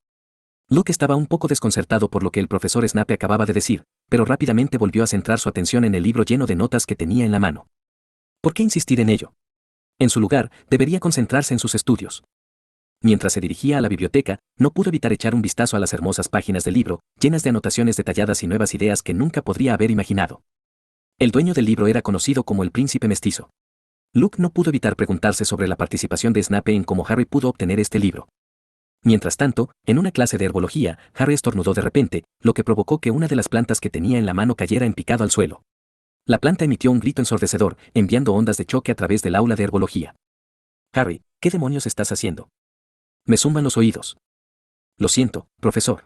Luke estaba un poco desconcertado por lo que el profesor Snape acababa de decir, pero rápidamente volvió a centrar su atención en el libro lleno de notas que tenía en la mano. ¿Por qué insistir en ello? En su lugar, debería concentrarse en sus estudios. Mientras se dirigía a la biblioteca, no pudo evitar echar un vistazo a las hermosas páginas del libro, llenas de anotaciones detalladas y nuevas ideas que nunca podría haber imaginado. El dueño del libro era conocido como el Príncipe Mestizo. Luke no pudo evitar preguntarse sobre la participación de Snape en cómo Harry pudo obtener este libro. Mientras tanto, en una clase de herbología, Harry estornudó de repente, lo que provocó que una de las plantas que tenía en la mano cayera en picado al suelo. La planta emitió un grito ensordecedor, enviando ondas de choque a través del aula de herbología. Harry, ¿qué demonios estás haciendo? Me zumban los oídos. Lo siento, profesor.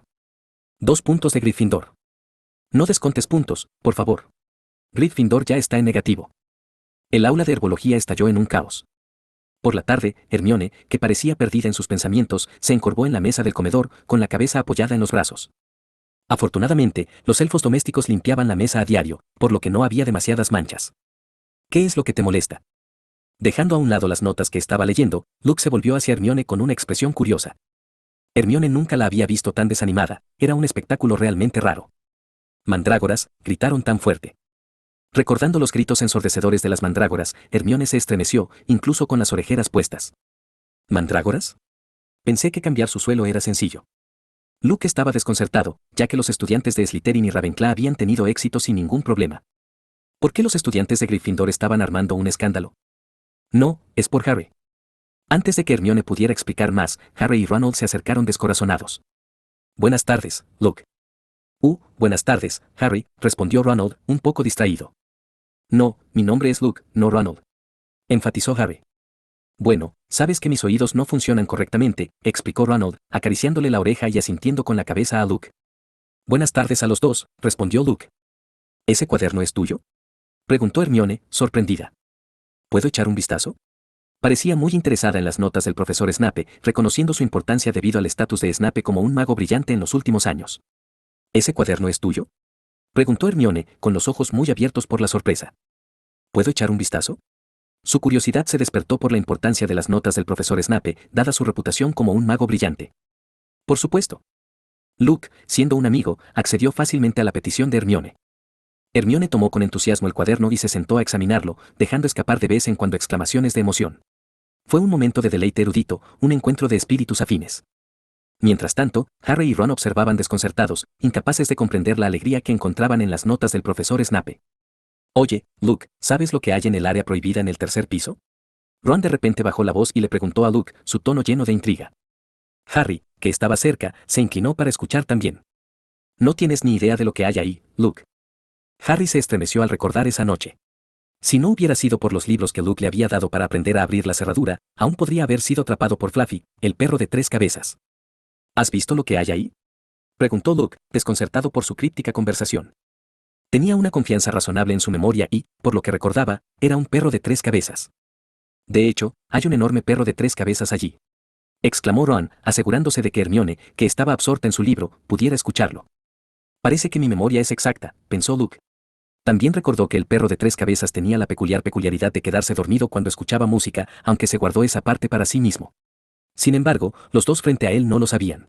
2 puntos de Gryffindor. No descontes puntos, por favor. Gryffindor ya está en negativo. El aula de herbología estalló en un caos. Por la tarde, Hermione, que parecía perdida en sus pensamientos, se encorvó en la mesa del comedor, con la cabeza apoyada en los brazos. Afortunadamente, los elfos domésticos limpiaban la mesa a diario, por lo que no había demasiadas manchas. ¿Qué es lo que te molesta? Dejando a un lado las notas que estaba leyendo, Luke se volvió hacia Hermione con una expresión curiosa. Hermione nunca la había visto tan desanimada, era un espectáculo realmente raro. Mandrágoras, gritaron tan fuerte. Recordando los gritos ensordecedores de las mandrágoras, Hermione se estremeció, incluso con las orejeras puestas. ¿Mandrágoras? Pensé que cambiar su suelo era sencillo. Luke estaba desconcertado, ya que los estudiantes de Slytherin y Ravenclaw habían tenido éxito sin ningún problema. ¿Por qué los estudiantes de Gryffindor estaban armando un escándalo? No, es por Harry. Antes de que Hermione pudiera explicar más, Harry y Ronald se acercaron descorazonados. Buenas tardes, Luke. Buenas tardes, Harry, respondió Ronald, un poco distraído. No, mi nombre es Luke, no Ronald. Enfatizó Harry. Bueno, sabes que mis oídos no funcionan correctamente, explicó Ronald, acariciándole la oreja y asintiendo con la cabeza a Luke. Buenas tardes a los dos, respondió Luke. ¿Ese cuaderno es tuyo? Preguntó Hermione, sorprendida. ¿Puedo echar un vistazo? Parecía muy interesada en las notas del profesor Snape, reconociendo su importancia debido al estatus de Snape como un mago brillante en los últimos años. ¿Ese cuaderno es tuyo? Preguntó Hermione, con los ojos muy abiertos por la sorpresa. ¿Puedo echar un vistazo? Su curiosidad se despertó por la importancia de las notas del profesor Snape, dada su reputación como un mago brillante. Por supuesto. Luke, siendo un amigo, accedió fácilmente a la petición de Hermione. Hermione tomó con entusiasmo el cuaderno y se sentó a examinarlo, dejando escapar de vez en cuando exclamaciones de emoción. Fue un momento de deleite erudito, un encuentro de espíritus afines. Mientras tanto, Harry y Ron observaban desconcertados, incapaces de comprender la alegría que encontraban en las notas del profesor Snape. Oye, Luke, ¿sabes lo que hay en el área prohibida en el tercer piso? Ron de repente bajó la voz y le preguntó a Luke, su tono lleno de intriga. Harry, que estaba cerca, se inclinó para escuchar también. No tienes ni idea de lo que hay ahí, Luke. Harry se estremeció al recordar esa noche. Si no hubiera sido por los libros que Luke le había dado para aprender a abrir la cerradura, aún podría haber sido atrapado por Fluffy, el perro de 3 cabezas. ¿Has visto lo que hay ahí? Preguntó Luke, desconcertado por su críptica conversación. Tenía una confianza razonable en su memoria y, por lo que recordaba, era un perro de 3 cabezas. De hecho, hay un enorme perro de 3 cabezas allí. Exclamó Ron, asegurándose de que Hermione, que estaba absorta en su libro, pudiera escucharlo. Parece que mi memoria es exacta, pensó Luke. También recordó que el perro de 3 cabezas tenía la peculiaridad de quedarse dormido cuando escuchaba música, aunque se guardó esa parte para sí mismo. Sin embargo, los dos frente a él no lo sabían.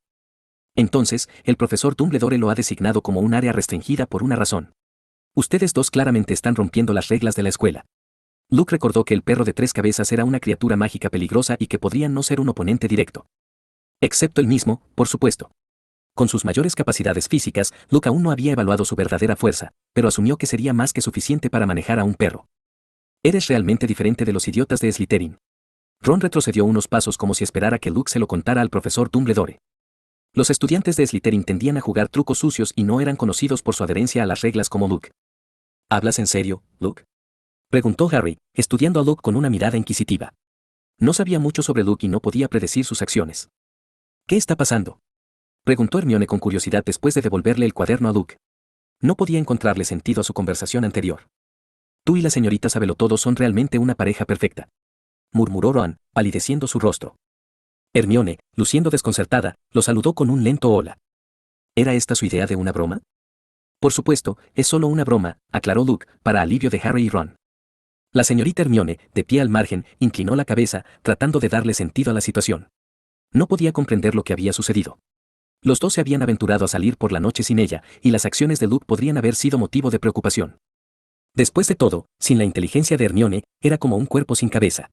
Entonces, el profesor Dumbledore lo ha designado como un área restringida por una razón. Ustedes dos claramente están rompiendo las reglas de la escuela. Luke recordó que el perro de 3 cabezas era una criatura mágica peligrosa y que podría no ser un oponente directo. Excepto él mismo, por supuesto. Con sus mayores capacidades físicas, Luke aún no había evaluado su verdadera fuerza, pero asumió que sería más que suficiente para manejar a un perro. Eres realmente diferente de los idiotas de Slytherin. Ron retrocedió unos pasos como si esperara que Luke se lo contara al profesor Dumbledore. Los estudiantes de Slytherin tendían a jugar trucos sucios y no eran conocidos por su adherencia a las reglas como Luke. ¿Hablas en serio, Luke? Preguntó Harry, estudiando a Luke con una mirada inquisitiva. No sabía mucho sobre Luke y no podía predecir sus acciones. ¿Qué está pasando? Preguntó Hermione con curiosidad después de devolverle el cuaderno a Luke. No podía encontrarle sentido a su conversación anterior. Tú y la señorita Sabelotodo son realmente una pareja perfecta. Murmuró Ron, palideciendo su rostro. Hermione, luciendo desconcertada, lo saludó con un lento hola. ¿Era esta su idea de una broma? Por supuesto, es solo una broma, aclaró Luke, para alivio de Harry y Ron. La señorita Hermione, de pie al margen, inclinó la cabeza, tratando de darle sentido a la situación. No podía comprender lo que había sucedido. Los dos se habían aventurado a salir por la noche sin ella, y las acciones de Luke podrían haber sido motivo de preocupación. Después de todo, sin la inteligencia de Hermione, era como un cuerpo sin cabeza.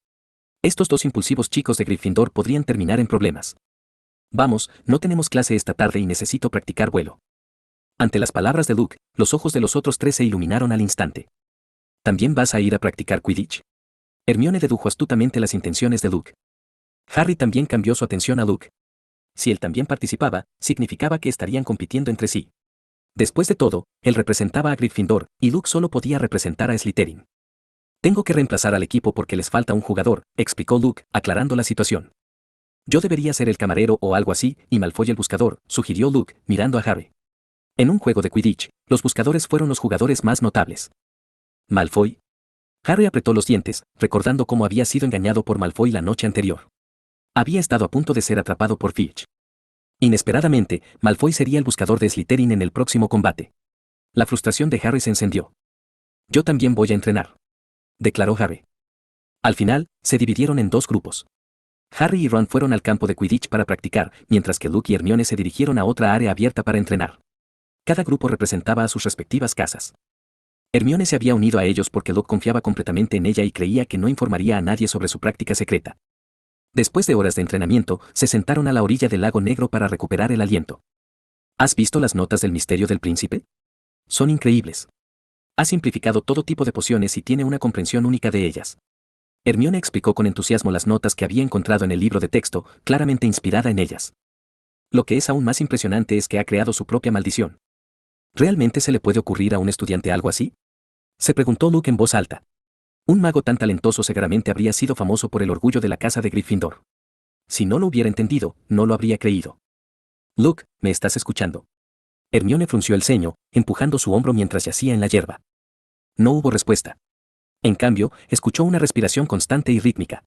Estos dos impulsivos chicos de Gryffindor podrían terminar en problemas. Vamos, no tenemos clase esta tarde y necesito practicar vuelo. Ante las palabras de Luke, los ojos de los otros 3 se iluminaron al instante. ¿También vas a ir a practicar Quidditch? Hermione dedujo astutamente las intenciones de Luke. Harry también cambió su atención a Luke. Si él también participaba, significaba que estarían compitiendo entre sí. Después de todo, él representaba a Gryffindor, y Luke solo podía representar a Slytherin. Tengo que reemplazar al equipo porque les falta un jugador, explicó Luke, aclarando la situación. Yo debería ser el camarero o algo así, y Malfoy el buscador, sugirió Luke, mirando a Harry. En un juego de Quidditch, los buscadores fueron los jugadores más notables. ¿Malfoy? Harry apretó los dientes, recordando cómo había sido engañado por Malfoy la noche anterior. Había estado a punto de ser atrapado por Filch. Inesperadamente, Malfoy sería el buscador de Slytherin en el próximo combate. La frustración de Harry se encendió. Yo también voy a entrenar, declaró Harry. Al final, se dividieron en 2 grupos. Harry y Ron fueron al campo de Quidditch para practicar, mientras que Luke y Hermione se dirigieron a otra área abierta para entrenar. Cada grupo representaba a sus respectivas casas. Hermione se había unido a ellos porque Luke confiaba completamente en ella y creía que no informaría a nadie sobre su práctica secreta. Después de horas de entrenamiento, se sentaron a la orilla del lago Negro para recuperar el aliento. ¿Has visto las notas del misterio del príncipe? Son increíbles. Ha simplificado todo tipo de pociones y tiene una comprensión única de ellas. Hermione explicó con entusiasmo las notas que había encontrado en el libro de texto, claramente inspirada en ellas. Lo que es aún más impresionante es que ha creado su propia maldición. ¿Realmente se le puede ocurrir a un estudiante algo así? Se preguntó Luke en voz alta. Un mago tan talentoso seguramente habría sido famoso por el orgullo de la casa de Gryffindor. Si no lo hubiera entendido, no lo habría creído. Luke, ¿me estás escuchando? Hermione frunció el ceño, empujando su hombro mientras yacía en la hierba. No hubo respuesta. En cambio, escuchó una respiración constante y rítmica.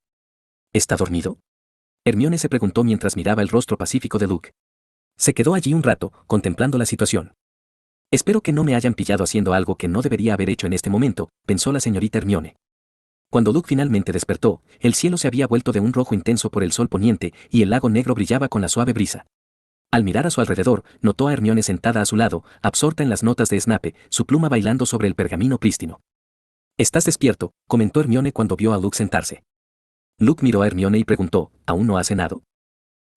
¿Está dormido? Hermione se preguntó mientras miraba el rostro pacífico de Luke. Se quedó allí un rato, contemplando la situación. Espero que no me hayan pillado haciendo algo que no debería haber hecho en este momento, pensó la señorita Hermione. Cuando Luke finalmente despertó, el cielo se había vuelto de un rojo intenso por el sol poniente y el lago negro brillaba con la suave brisa. Al mirar a su alrededor, notó a Hermione sentada a su lado, absorta en las notas de Snape, su pluma bailando sobre el pergamino prístino. «¿Estás despierto?», comentó Hermione cuando vio a Luke sentarse. Luke miró a Hermione y preguntó, «¿Aún no has cenado?».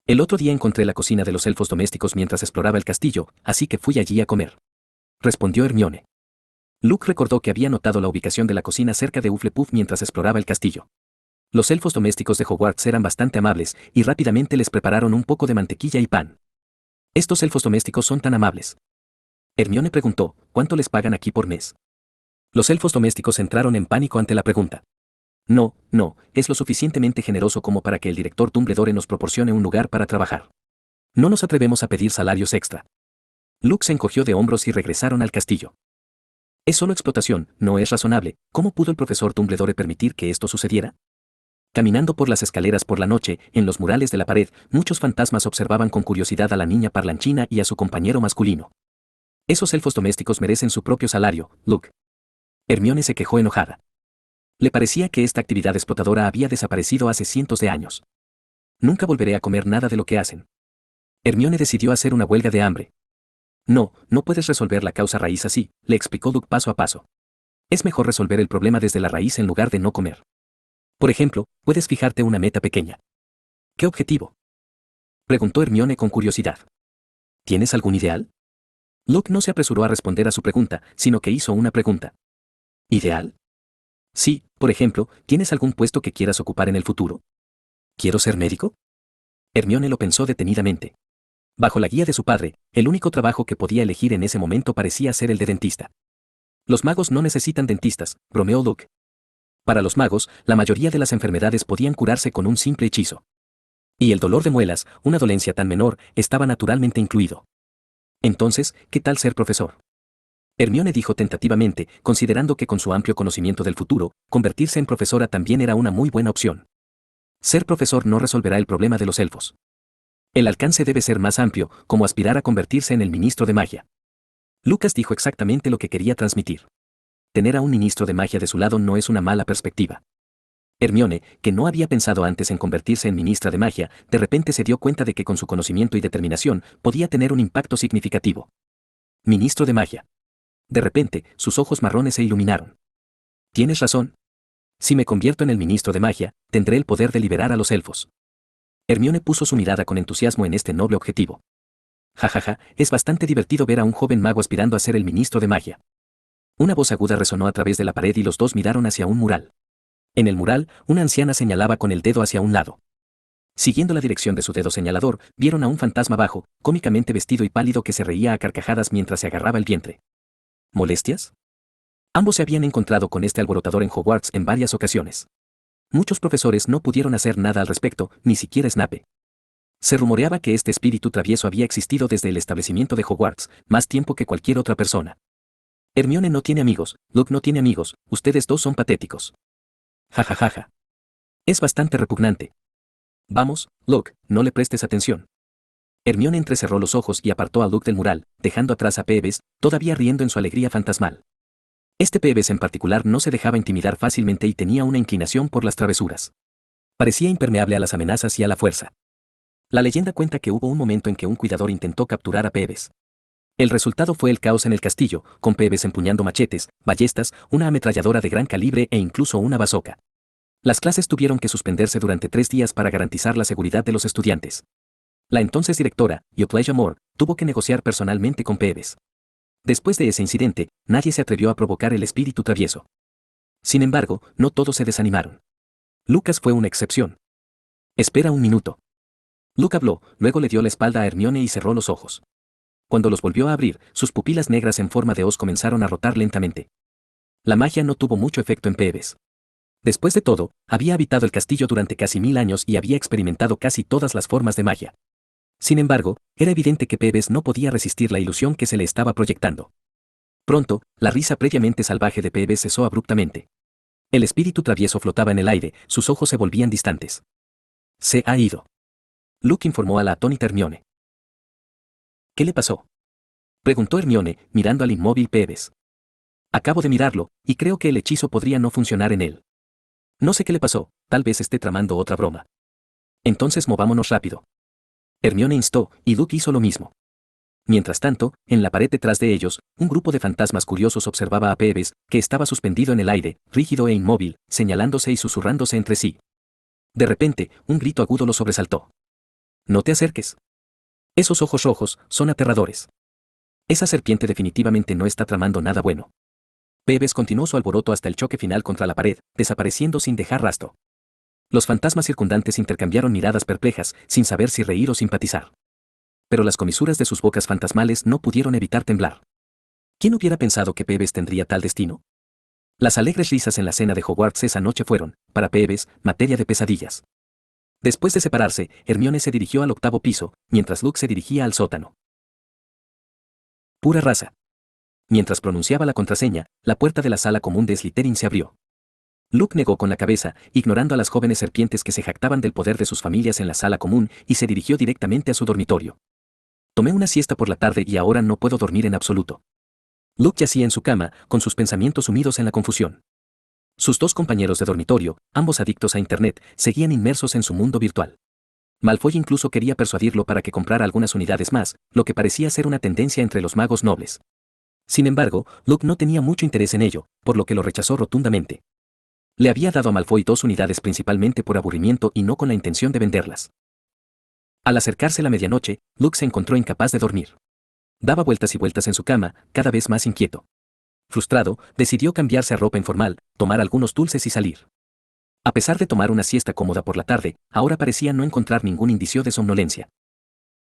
«El otro día encontré la cocina de los elfos domésticos mientras exploraba el castillo, así que fui allí a comer», respondió Hermione. Luke recordó que había notado la ubicación de la cocina cerca de Hufflepuff mientras exploraba el castillo. Los elfos domésticos de Hogwarts eran bastante amables y rápidamente les prepararon un poco de mantequilla y pan. «¿Estos elfos domésticos son tan amables?». Hermione preguntó, «¿Cuánto les pagan aquí por mes?». Los elfos domésticos entraron en pánico ante la pregunta. «No, es lo suficientemente generoso como para que el director Dumbledore nos proporcione un lugar para trabajar. No nos atrevemos a pedir salarios extra». Luke se encogió de hombros y regresaron al castillo. «Es solo explotación, no es razonable. ¿Cómo pudo el profesor Dumbledore permitir que esto sucediera?». Caminando por las escaleras por la noche, en los murales de la pared, muchos fantasmas observaban con curiosidad a la niña parlanchina y a su compañero masculino. «Esos elfos domésticos merecen su propio salario, Luke». Hermione se quejó enojada. Le parecía que esta actividad explotadora había desaparecido hace cientos de años. «Nunca volveré a comer nada de lo que hacen». Hermione decidió hacer una huelga de hambre. «No puedes resolver la causa raíz así», le explicó Luke paso a paso. «Es mejor resolver el problema desde la raíz en lugar de no comer. Por ejemplo, puedes fijarte una meta pequeña». «¿Qué objetivo?», preguntó Hermione con curiosidad. «¿Tienes algún ideal?». Luke no se apresuró a responder a su pregunta, sino que hizo una pregunta. «¿Ideal?». «Sí, por ejemplo, ¿tienes algún puesto que quieras ocupar en el futuro?». «¿Quiero ser médico?». Hermione lo pensó detenidamente. Bajo la guía de su padre, el único trabajo que podía elegir en ese momento parecía ser el de dentista. «Los magos no necesitan dentistas», bromeó Luke. Para los magos, la mayoría de las enfermedades podían curarse con un simple hechizo. Y el dolor de muelas, una dolencia tan menor, estaba naturalmente incluido. «Entonces, ¿qué tal ser profesor?». Hermione dijo tentativamente, considerando que con su amplio conocimiento del futuro, convertirse en profesora también era una muy buena opción. Ser profesor no resolverá el problema de los elfos. El alcance debe ser más amplio, como aspirar a convertirse en el ministro de magia. Lucas dijo exactamente lo que quería transmitir. Tener a un ministro de magia de su lado no es una mala perspectiva. Hermione, que no había pensado antes en convertirse en ministra de magia, de repente se dio cuenta de que con su conocimiento y determinación podía tener un impacto significativo. Ministro de magia. De repente, sus ojos marrones se iluminaron. «Tienes razón. Si me convierto en el ministro de magia, tendré el poder de liberar a los elfos». Hermione puso su mirada con entusiasmo en este noble objetivo. «Jajaja, es bastante divertido ver a un joven mago aspirando a ser el ministro de magia». Una voz aguda resonó a través de la pared y los dos miraron hacia un mural. En el mural, una anciana señalaba con el dedo hacia un lado. Siguiendo la dirección de su dedo señalador, vieron a un fantasma bajo, cómicamente vestido y pálido que se reía a carcajadas mientras se agarraba el vientre. ¿Molestias? Ambos se habían encontrado con este alborotador en Hogwarts en varias ocasiones. Muchos profesores no pudieron hacer nada al respecto, ni siquiera Snape. Se rumoreaba que este espíritu travieso había existido desde el establecimiento de Hogwarts, más tiempo que cualquier otra persona. «Hermione no tiene amigos, Luke no tiene amigos, ustedes dos son patéticos». «Jajajaja. Es bastante repugnante». «Vamos, Luke, no le prestes atención». Hermione entrecerró los ojos y apartó a Luke del mural, dejando atrás a Peeves, todavía riendo en su alegría fantasmal. Este Peeves en particular no se dejaba intimidar fácilmente y tenía una inclinación por las travesuras. Parecía impermeable a las amenazas y a la fuerza. La leyenda cuenta que hubo un momento en que un cuidador intentó capturar a Peeves. El resultado fue el caos en el castillo, con Peeves empuñando machetes, ballestas, una ametralladora de gran calibre e incluso una bazooka. Las clases tuvieron que suspenderse durante 3 días para garantizar la seguridad de los estudiantes. La entonces directora, Euclasia Moore, tuvo que negociar personalmente con Peeves. Después de ese incidente, nadie se atrevió a provocar el espíritu travieso. Sin embargo, no todos se desanimaron. Lucas fue una excepción. Espera un minuto. Luke habló, luego le dio la espalda a Hermione y cerró los ojos. Cuando los volvió a abrir, sus pupilas negras en forma de hoz comenzaron a rotar lentamente. La magia no tuvo mucho efecto en Peeves. Después de todo, había habitado el castillo durante casi 1000 años y había experimentado casi todas las formas de magia. Sin embargo, era evidente que Peeves no podía resistir la ilusión que se le estaba proyectando. Pronto, la risa previamente salvaje de Peeves cesó abruptamente. El espíritu travieso flotaba en el aire, sus ojos se volvían distantes. Se ha ido. Luke informó a la atónita Hermione. ¿Qué le pasó? Preguntó Hermione, mirando al inmóvil Peeves. Acabo de mirarlo, y creo que el hechizo podría no funcionar en él. No sé qué le pasó, tal vez esté tramando otra broma. Entonces movámonos rápido. Hermione instó, y Luke hizo lo mismo. Mientras tanto, en la pared detrás de ellos, un grupo de fantasmas curiosos observaba a Peeves, que estaba suspendido en el aire, rígido e inmóvil, señalándose y susurrándose entre sí. De repente, un grito agudo lo sobresaltó. No te acerques. Esos ojos rojos son aterradores. Esa serpiente definitivamente no está tramando nada bueno. Peeves continuó su alboroto hasta el choque final contra la pared, desapareciendo sin dejar rastro. Los fantasmas circundantes intercambiaron miradas perplejas, sin saber si reír o simpatizar. Pero las comisuras de sus bocas fantasmales no pudieron evitar temblar. ¿Quién hubiera pensado que Peeves tendría tal destino? Las alegres risas en la cena de Hogwarts esa noche fueron, para Peeves, materia de pesadillas. Después de separarse, Hermione se dirigió al 8º piso, mientras Luke se dirigía al sótano. Pura raza. Mientras pronunciaba la contraseña, la puerta de la sala común de Slytherin se abrió. Luke negó con la cabeza, ignorando a las jóvenes serpientes que se jactaban del poder de sus familias en la sala común, y se dirigió directamente a su dormitorio. Tomé una siesta por la tarde y ahora no puedo dormir en absoluto. Luke yacía en su cama, con sus pensamientos sumidos en la confusión. Sus dos compañeros de dormitorio, ambos adictos a Internet, seguían inmersos en su mundo virtual. Malfoy incluso quería persuadirlo para que comprara algunas unidades más, lo que parecía ser una tendencia entre los magos nobles. Sin embargo, Luke no tenía mucho interés en ello, por lo que lo rechazó rotundamente. Le había dado a Malfoy 2 unidades principalmente por aburrimiento y no con la intención de venderlas. Al acercarse la medianoche, Luke se encontró incapaz de dormir. Daba vueltas y vueltas en su cama, cada vez más inquieto. Frustrado, decidió cambiarse a ropa informal, tomar algunos dulces y salir. A pesar de tomar una siesta cómoda por la tarde, ahora parecía no encontrar ningún indicio de somnolencia.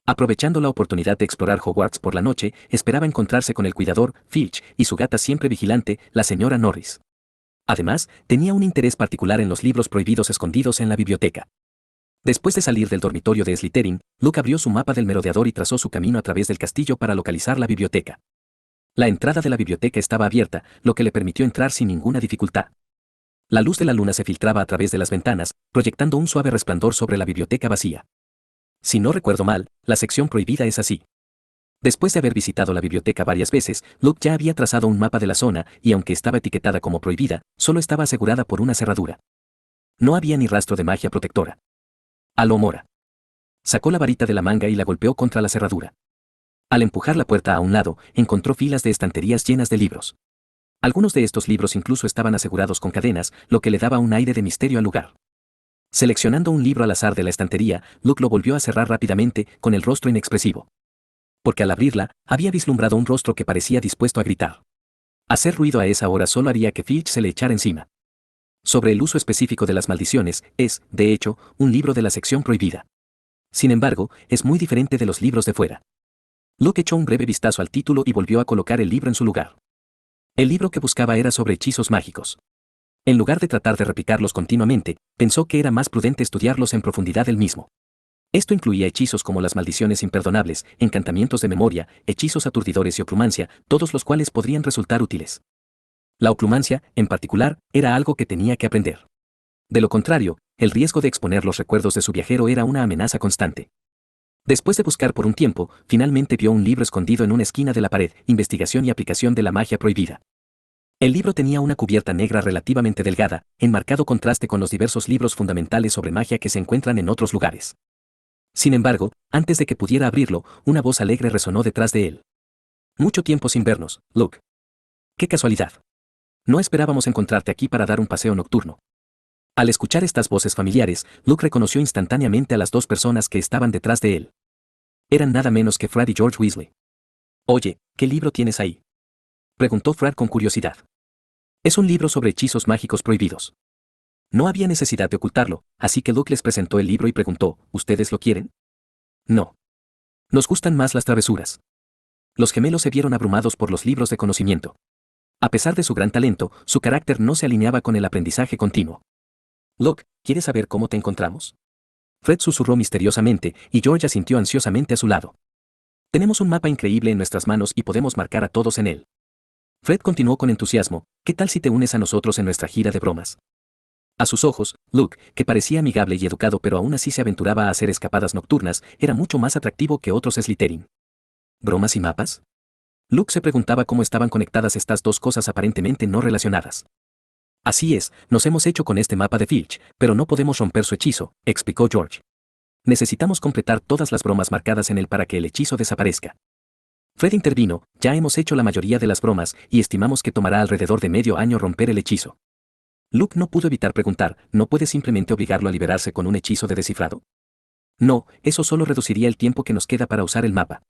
Aprovechando la oportunidad de explorar Hogwarts por la noche, esperaba encontrarse con el cuidador, Filch, y su gata siempre vigilante, la señora Norris. Además, tenía un interés particular en los libros prohibidos escondidos en la biblioteca. Después de salir del dormitorio de Slytherin, Luke abrió su mapa del merodeador y trazó su camino a través del castillo para localizar la biblioteca. La entrada de la biblioteca estaba abierta, lo que le permitió entrar sin ninguna dificultad. La luz de la luna se filtraba a través de las ventanas, proyectando un suave resplandor sobre la biblioteca vacía. Si no recuerdo mal, la sección prohibida es así. Después de haber visitado la biblioteca varias veces, Luke ya había trazado un mapa de la zona y aunque estaba etiquetada como prohibida, solo estaba asegurada por una cerradura. No había ni rastro de magia protectora. A lo Mora. Sacó la varita de la manga y la golpeó contra la cerradura. Al empujar la puerta a un lado, encontró filas de estanterías llenas de libros. Algunos de estos libros incluso estaban asegurados con cadenas, lo que le daba un aire de misterio al lugar. Seleccionando un libro al azar de la estantería, Luke lo volvió a cerrar rápidamente, con el rostro inexpresivo. Porque al abrirla, había vislumbrado un rostro que parecía dispuesto a gritar. Hacer ruido a esa hora solo haría que Filch se le echara encima. Sobre el uso específico de las maldiciones, es, de hecho, un libro de la sección prohibida. Sin embargo, es muy diferente de los libros de fuera. Luke echó un breve vistazo al título y volvió a colocar el libro en su lugar. El libro que buscaba era sobre hechizos mágicos. En lugar de tratar de replicarlos continuamente, pensó que era más prudente estudiarlos en profundidad él mismo. Esto incluía hechizos como las maldiciones imperdonables, encantamientos de memoria, hechizos aturdidores y oclumancia, todos los cuales podrían resultar útiles. La oclumancia, en particular, era algo que tenía que aprender. De lo contrario, el riesgo de exponer los recuerdos de su viajero era una amenaza constante. Después de buscar por un tiempo, finalmente vio un libro escondido en una esquina de la pared, Investigación y aplicación de la magia prohibida. El libro tenía una cubierta negra relativamente delgada, en marcado contraste con los diversos libros fundamentales sobre magia que se encuentran en otros lugares. Sin embargo, antes de que pudiera abrirlo, una voz alegre resonó detrás de él. Mucho tiempo sin vernos, Luke. ¡Qué casualidad! No esperábamos encontrarte aquí para dar un paseo nocturno. Al escuchar estas voces familiares, Luke reconoció instantáneamente a las dos personas que estaban detrás de él. Eran nada menos que Fred y George Weasley. Oye, ¿qué libro tienes ahí?, preguntó Fred con curiosidad. Es un libro sobre hechizos mágicos prohibidos. No había necesidad de ocultarlo, así que Luke les presentó el libro y preguntó, ¿ustedes lo quieren? No. Nos gustan más las travesuras. Los gemelos se vieron abrumados por los libros de conocimiento. A pesar de su gran talento, su carácter no se alineaba con el aprendizaje continuo. Luke, ¿quieres saber cómo te encontramos? Fred susurró misteriosamente, y George asintió ansiosamente a su lado. Tenemos un mapa increíble en nuestras manos y podemos marcar a todos en él. Fred continuó con entusiasmo, ¿qué tal si te unes a nosotros en nuestra gira de bromas? A sus ojos, Luke, que parecía amigable y educado pero aún así se aventuraba a hacer escapadas nocturnas, era mucho más atractivo que otros Slytherin. ¿Bromas y mapas? Luke se preguntaba cómo estaban conectadas estas dos cosas aparentemente no relacionadas. Así es, nos hemos hecho con este mapa de Filch, pero no podemos romper su hechizo, explicó George. Necesitamos completar todas las bromas marcadas en él para que el hechizo desaparezca. Fred intervino, ya hemos hecho la mayoría de las bromas y estimamos que tomará alrededor de medio año romper el hechizo. Luke no pudo evitar preguntar, ¿no puede simplemente obligarlo a liberarse con un hechizo de descifrado? No, eso solo reduciría el tiempo que nos queda para usar el mapa.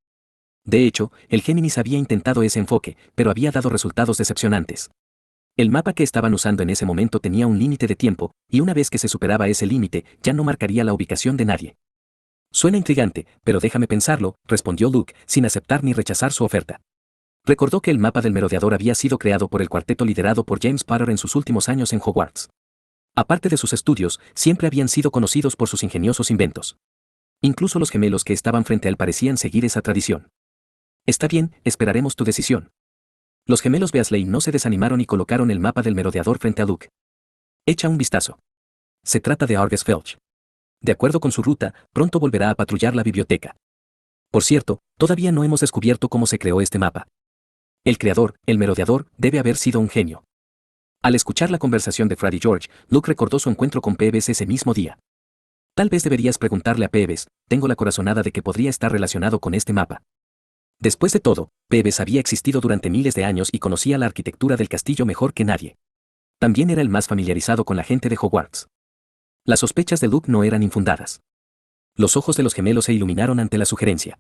De hecho, el Géminis había intentado ese enfoque, pero había dado resultados decepcionantes. El mapa que estaban usando en ese momento tenía un límite de tiempo, y una vez que se superaba ese límite, ya no marcaría la ubicación de nadie. Suena intrigante, pero déjame pensarlo, respondió Luke, sin aceptar ni rechazar su oferta. Recordó que el mapa del merodeador había sido creado por el cuarteto liderado por James Potter en sus últimos años en Hogwarts. Aparte de sus estudios, siempre habían sido conocidos por sus ingeniosos inventos. Incluso los gemelos que estaban frente a él parecían seguir esa tradición. Está bien, esperaremos tu decisión. Los gemelos Weasley no se desanimaron y colocaron el mapa del merodeador frente a Luke. Echa un vistazo. Se trata de Argus Filch. De acuerdo con su ruta, pronto volverá a patrullar la biblioteca. Por cierto, todavía no hemos descubierto cómo se creó este mapa. El creador, el merodeador, debe haber sido un genio. Al escuchar la conversación de Fred y George, Luke recordó su encuentro con Peeves ese mismo día. Tal vez deberías preguntarle a Peeves, tengo la corazonada de que podría estar relacionado con este mapa. Después de todo, Peeves había existido durante miles de años y conocía la arquitectura del castillo mejor que nadie. También era el más familiarizado con la gente de Hogwarts. Las sospechas de Luke no eran infundadas. Los ojos de los gemelos se iluminaron ante la sugerencia.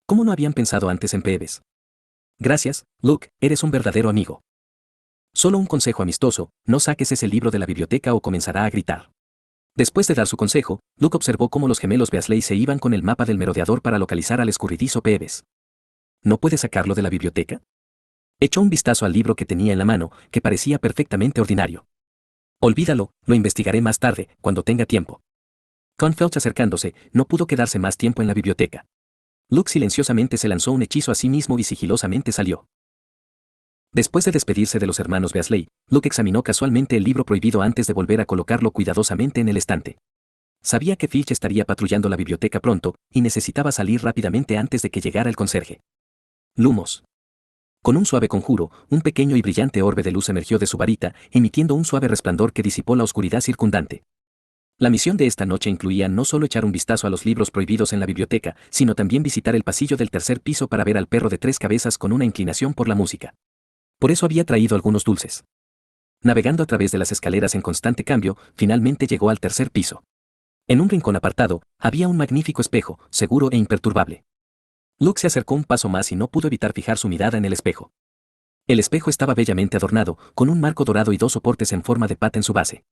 ¿Cómo no habían pensado antes en Peeves? Gracias, Luke, eres un verdadero amigo. Solo un consejo amistoso, no saques ese libro de la biblioteca o comenzará a gritar. Después de dar su consejo, Luke observó cómo los gemelos Weasley se iban con el mapa del merodeador para localizar al escurridizo Peeves. ¿No puede sacarlo de la biblioteca? Echó un vistazo al libro que tenía en la mano, que parecía perfectamente ordinario. Olvídalo, lo investigaré más tarde, cuando tenga tiempo. Con Filch acercándose, no pudo quedarse más tiempo en la biblioteca. Luke silenciosamente se lanzó un hechizo a sí mismo y sigilosamente salió. Después de despedirse de los hermanos Weasley, Luke examinó casualmente el libro prohibido antes de volver a colocarlo cuidadosamente en el estante. Sabía que Filch estaría patrullando la biblioteca pronto, y necesitaba salir rápidamente antes de que llegara el conserje. Lumos. Con un suave conjuro, un pequeño y brillante orbe de luz emergió de su varita, emitiendo un suave resplandor que disipó la oscuridad circundante. La misión de esta noche incluía no solo echar un vistazo a los libros prohibidos en la biblioteca, sino también visitar el pasillo del tercer piso para ver al perro de tres cabezas con una inclinación por la música. Por eso había traído algunos dulces. Navegando a través de las escaleras en constante cambio, finalmente llegó al tercer piso. En un rincón apartado, había un magnífico espejo, seguro e imperturbable. Luke se acercó un paso más y no pudo evitar fijar su mirada en el espejo. El espejo estaba bellamente adornado, con un marco dorado y dos soportes en forma de pata en su base.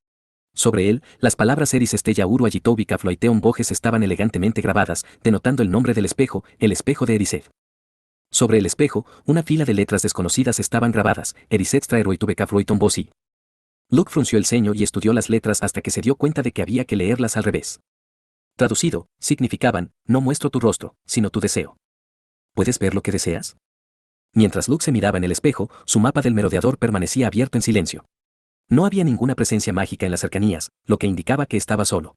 Sobre él, las palabras Eris Estella Uru Ayitovica Floiteon Bojes estaban elegantemente grabadas, denotando el nombre del espejo, el espejo de Erised. Sobre el espejo, una fila de letras desconocidas estaban grabadas, Erised Straeroitubeca Floiton Bosi. Luke frunció el ceño y estudió las letras hasta que se dio cuenta de que había que leerlas al revés. Traducido, significaban, no muestro tu rostro, sino tu deseo. ¿Puedes ver lo que deseas? Mientras Luke se miraba en el espejo, su mapa del merodeador permanecía abierto en silencio. No había ninguna presencia mágica en las cercanías, lo que indicaba que estaba solo.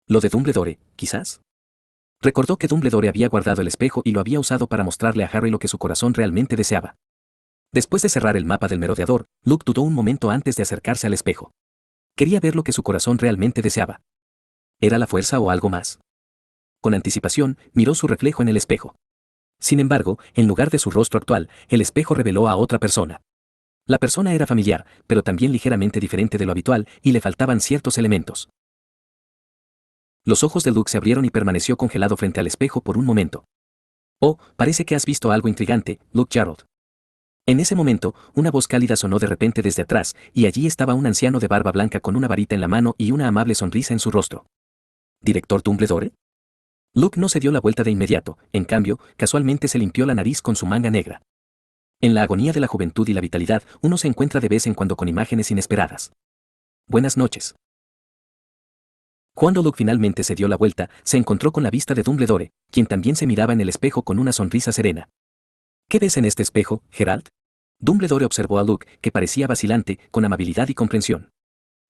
¿Lo de Dumbledore, quizás? Recordó que Dumbledore había guardado el espejo y lo había usado para mostrarle a Harry lo que su corazón realmente deseaba. Después de cerrar el mapa del merodeador, Luke dudó un momento antes de acercarse al espejo. Quería ver lo que su corazón realmente deseaba. ¿Era la fuerza o algo más? Con anticipación, miró su reflejo en el espejo. Sin embargo, en lugar de su rostro actual, el espejo reveló a otra persona. La persona era familiar, pero también ligeramente diferente de lo habitual, y le faltaban ciertos elementos. Los ojos de Luke se abrieron y permaneció congelado frente al espejo por un momento. Oh, parece que has visto algo intrigante, Luke Jarrod. En ese momento, una voz cálida sonó de repente desde atrás, y allí estaba un anciano de barba blanca con una varita en la mano y una amable sonrisa en su rostro. ¿Director Dumbledore? Luke no se dio la vuelta de inmediato, en cambio, casualmente se limpió la nariz con su manga negra. En la agonía de la juventud y la vitalidad, uno se encuentra de vez en cuando con imágenes inesperadas. Buenas noches. Cuando Luke finalmente se dio la vuelta, se encontró con la vista de Dumbledore, quien también se miraba en el espejo con una sonrisa serena. ¿Qué ves en este espejo, Geralt? Dumbledore observó a Luke, que parecía vacilante, con amabilidad y comprensión.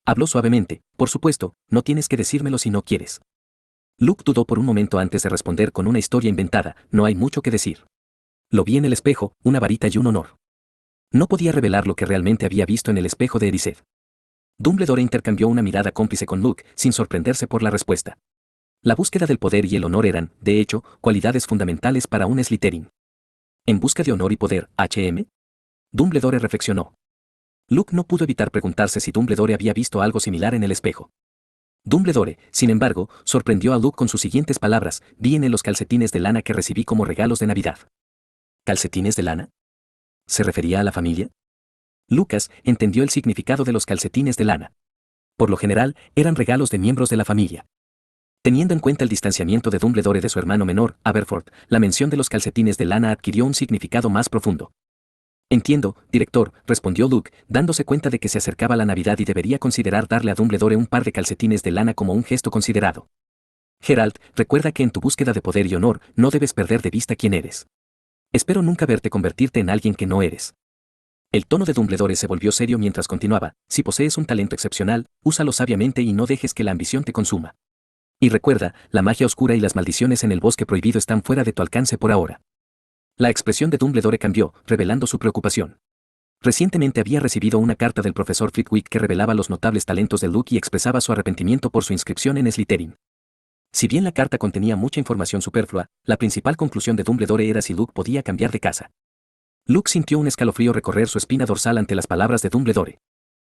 Habló suavemente, por supuesto, no tienes que decírmelo si no quieres. Luke dudó por un momento antes de responder con una historia inventada, no hay mucho que decir. Lo vi en el espejo, una varita y un honor. No podía revelar lo que realmente había visto en el espejo de Erised. Dumbledore intercambió una mirada cómplice con Luke, sin sorprenderse por la respuesta. La búsqueda del poder y el honor eran, de hecho, cualidades fundamentales para un Slytherin. ¿En busca de honor y poder, HM? Dumbledore reflexionó. Luke no pudo evitar preguntarse si Dumbledore había visto algo similar en el espejo. Dumbledore, sin embargo, sorprendió a Luke con sus siguientes palabras: vi en él los calcetines de lana que recibí como regalos de Navidad. ¿Calcetines de lana? ¿Se refería a la familia? Lucas entendió el significado de los calcetines de lana. Por lo general, eran regalos de miembros de la familia. Teniendo en cuenta el distanciamiento de Dumbledore de su hermano menor, Aberforth, la mención de los calcetines de lana adquirió un significado más profundo. Entiendo, director, respondió Luke, dándose cuenta de que se acercaba la Navidad y debería considerar darle a Dumbledore un par de calcetines de lana como un gesto considerado. Geralt, recuerda que en tu búsqueda de poder y honor, no debes perder de vista quién eres. Espero nunca verte convertirte en alguien que no eres. El tono de Dumbledore se volvió serio mientras continuaba: si posees un talento excepcional, úsalo sabiamente y no dejes que la ambición te consuma. Y recuerda, la magia oscura y las maldiciones en el bosque prohibido están fuera de tu alcance por ahora. La expresión de Dumbledore cambió, revelando su preocupación. Recientemente había recibido una carta del profesor Flitwick que revelaba los notables talentos de Luke y expresaba su arrepentimiento por su inscripción en Slytherin. Si bien la carta contenía mucha información superflua, la principal conclusión de Dumbledore era si Luke podía cambiar de casa. Luke sintió un escalofrío recorrer su espina dorsal ante las palabras de Dumbledore.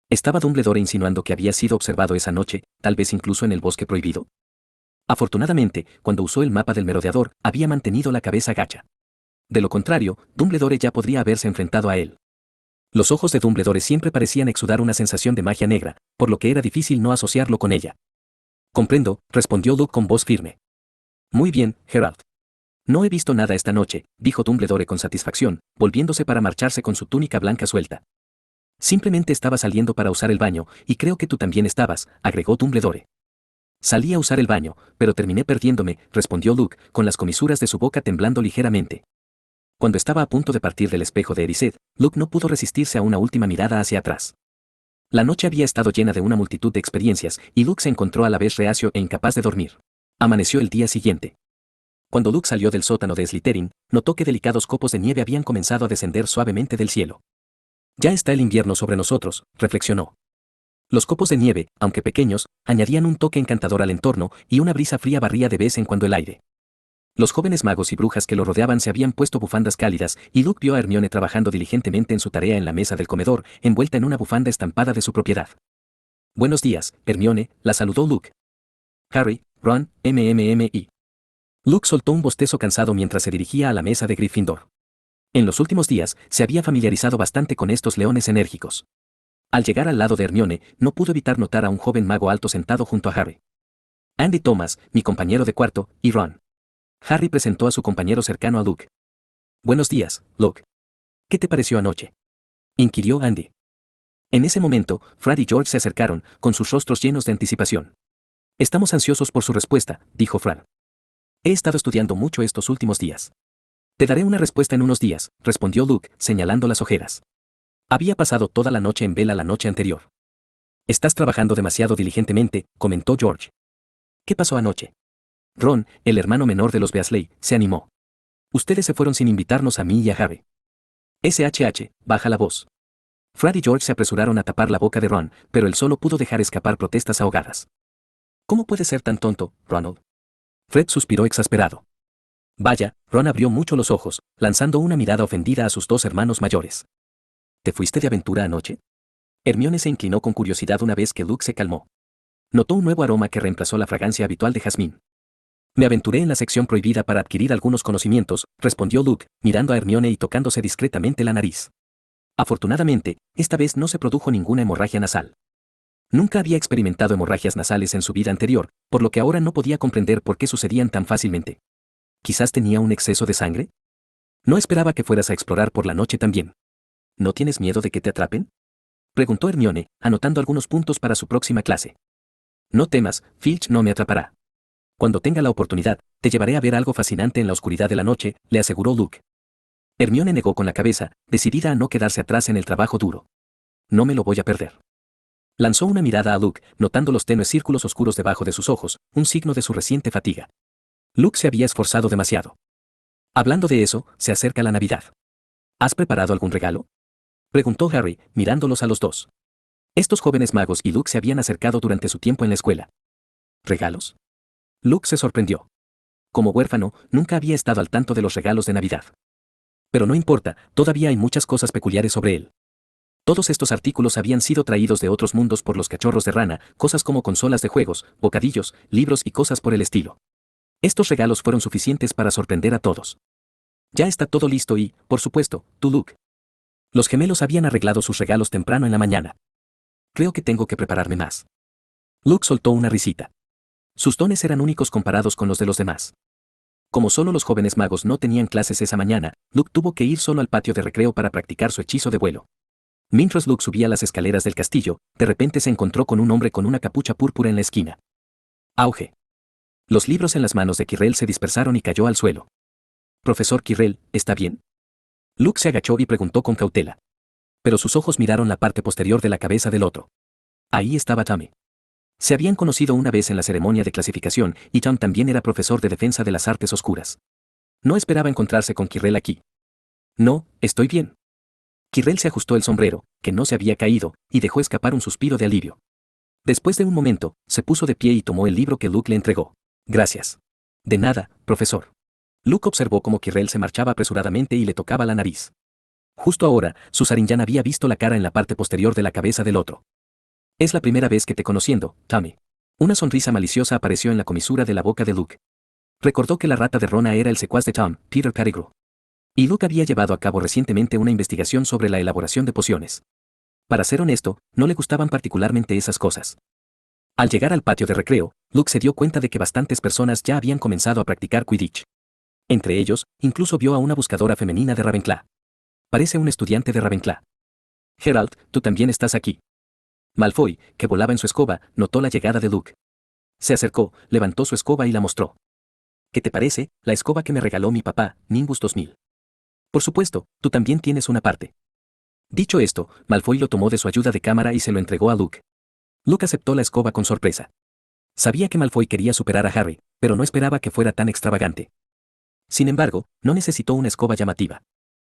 ¿Estaba Dumbledore insinuando que había sido observado esa noche, tal vez incluso en el bosque prohibido? Afortunadamente, cuando usó el mapa del merodeador, había mantenido la cabeza gacha. De lo contrario, Dumbledore ya podría haberse enfrentado a él. Los ojos de Dumbledore siempre parecían exudar una sensación de magia negra, por lo que era difícil no asociarlo con ella. Comprendo, respondió Luke con voz firme. Muy bien, Geralt. No he visto nada esta noche, dijo Dumbledore con satisfacción, volviéndose para marcharse con su túnica blanca suelta. Simplemente estaba saliendo para usar el baño, y creo que tú también estabas, agregó Dumbledore. Salí a usar el baño, pero terminé perdiéndome, respondió Luke, con las comisuras de su boca temblando ligeramente. Cuando estaba a punto de partir del espejo de Erised, Luke no pudo resistirse a una última mirada hacia atrás. La noche había estado llena de una multitud de experiencias, y Luke se encontró a la vez reacio e incapaz de dormir. Amaneció el día siguiente. Cuando Luke salió del sótano de Slytherin, notó que delicados copos de nieve habían comenzado a descender suavemente del cielo. Ya está el invierno sobre nosotros, reflexionó. Los copos de nieve, aunque pequeños, añadían un toque encantador al entorno, y una brisa fría barría de vez en cuando el aire. Los jóvenes magos y brujas que lo rodeaban se habían puesto bufandas cálidas, y Luke vio a Hermione trabajando diligentemente en su tarea en la mesa del comedor, envuelta en una bufanda estampada de su propiedad. Buenos días, Hermione, la saludó Luke. Harry, Ron, MMMI. Luke soltó un bostezo cansado mientras se dirigía a la mesa de Gryffindor. En los últimos días, se había familiarizado bastante con estos leones enérgicos. Al llegar al lado de Hermione, no pudo evitar notar a un joven mago alto sentado junto a Harry. Andy Thomas, mi compañero de cuarto, y Ron. Harry presentó a su compañero cercano a Luke. Buenos días, Luke. ¿Qué te pareció anoche? Inquirió Andy. En ese momento, Fred y George se acercaron, con sus rostros llenos de anticipación. Estamos ansiosos por su respuesta, dijo Fred. He estado estudiando mucho estos últimos días. Te daré una respuesta en unos días, respondió Luke, señalando las ojeras. Había pasado toda la noche en vela la noche anterior. Estás trabajando demasiado diligentemente, comentó George. ¿Qué pasó anoche? Ron, el hermano menor de los Weasley, se animó. Ustedes se fueron sin invitarnos a mí y a Harry. SHH, baja la voz. Fred y George se apresuraron a tapar la boca de Ron, pero él solo pudo dejar escapar protestas ahogadas. ¿Cómo puedes ser tan tonto, Ronald? Fred suspiró exasperado. Vaya, Ron abrió mucho los ojos, lanzando una mirada ofendida a sus dos hermanos mayores. ¿Te fuiste de aventura anoche? Hermione se inclinó con curiosidad una vez que Luke se calmó. Notó un nuevo aroma que reemplazó la fragancia habitual de jazmín. Me aventuré en la sección prohibida para adquirir algunos conocimientos, respondió Luke, mirando a Hermione y tocándose discretamente la nariz. Afortunadamente, esta vez no se produjo ninguna hemorragia nasal. Nunca había experimentado hemorragias nasales en su vida anterior, por lo que ahora no podía comprender por qué sucedían tan fácilmente. ¿Quizás tenía un exceso de sangre? No esperaba que fueras a explorar por la noche también. ¿No tienes miedo de que te atrapen?, preguntó Hermione, anotando algunos puntos para su próxima clase. No temas, Filch no me atrapará. Cuando tenga la oportunidad, te llevaré a ver algo fascinante en la oscuridad de la noche, le aseguró Luke. Hermione negó con la cabeza, decidida a no quedarse atrás en el trabajo duro. No me lo voy a perder. Lanzó una mirada a Luke, notando los tenues círculos oscuros debajo de sus ojos, un signo de su reciente fatiga. Luke se había esforzado demasiado. Hablando de eso, se acerca la Navidad. ¿Has preparado algún regalo?, preguntó Harry, mirándolos a los dos. Estos jóvenes magos y Luke se habían acercado durante su tiempo en la escuela. ¿Regalos? Luke se sorprendió. Como huérfano, nunca había estado al tanto de los regalos de Navidad. Pero no importa, todavía hay muchas cosas peculiares sobre él. Todos estos artículos habían sido traídos de otros mundos por los cachorros de rana, cosas como consolas de juegos, bocadillos, libros y cosas por el estilo. Estos regalos fueron suficientes para sorprender a todos. Ya está todo listo y, por supuesto, tú, Luke. Los gemelos habían arreglado sus regalos temprano en la mañana. Creo que tengo que prepararme más. Luke soltó una risita. Sus dones eran únicos comparados con los de los demás. Como solo los jóvenes magos no tenían clases esa mañana, Luke tuvo que ir solo al patio de recreo para practicar su hechizo de vuelo. Mientras Luke subía las escaleras del castillo, de repente se encontró con un hombre con una capucha púrpura en la esquina. ¡Auge! Los libros en las manos de Quirrell se dispersaron y cayó al suelo. Profesor Quirrell, ¿está bien? Luke se agachó y preguntó con cautela. Pero sus ojos miraron la parte posterior de la cabeza del otro. Ahí estaba Tommy. Se habían conocido una vez en la ceremonia de clasificación y Tom también era profesor de defensa de las artes oscuras. No esperaba encontrarse con Quirrell aquí. No, estoy bien. Quirrell se ajustó el sombrero, que no se había caído, y dejó escapar un suspiro de alivio. Después de un momento, se puso de pie y tomó el libro que Luke le entregó. Gracias. De nada, profesor. Luke observó cómo Quirrell se marchaba apresuradamente y le tocaba la nariz. Justo ahora, Susarinjan había visto la cara en la parte posterior de la cabeza del otro. Es la primera vez que te conociendo, Tommy. Una sonrisa maliciosa apareció en la comisura de la boca de Luke. Recordó que la rata de Rona era el secuaz de Tom, Peter Pettigrew. Y Luke había llevado a cabo recientemente una investigación sobre la elaboración de pociones. Para ser honesto, no le gustaban particularmente esas cosas. Al llegar al patio de recreo, Luke se dio cuenta de que bastantes personas ya habían comenzado a practicar Quidditch. Entre ellos, incluso vio a una buscadora femenina de Ravenclaw. Parece un estudiante de Ravenclaw. Geralt, tú también estás aquí. Malfoy, que volaba en su escoba, notó la llegada de Luke. Se acercó, levantó su escoba y la mostró. ¿Qué te parece, la escoba que me regaló mi papá, Nimbus 2000? Por supuesto, tú también tienes una parte. Dicho esto, Malfoy lo tomó de su ayuda de cámara y se lo entregó a Luke. Luke aceptó la escoba con sorpresa. Sabía que Malfoy quería superar a Harry, pero no esperaba que fuera tan extravagante. Sin embargo, no necesitó una escoba llamativa.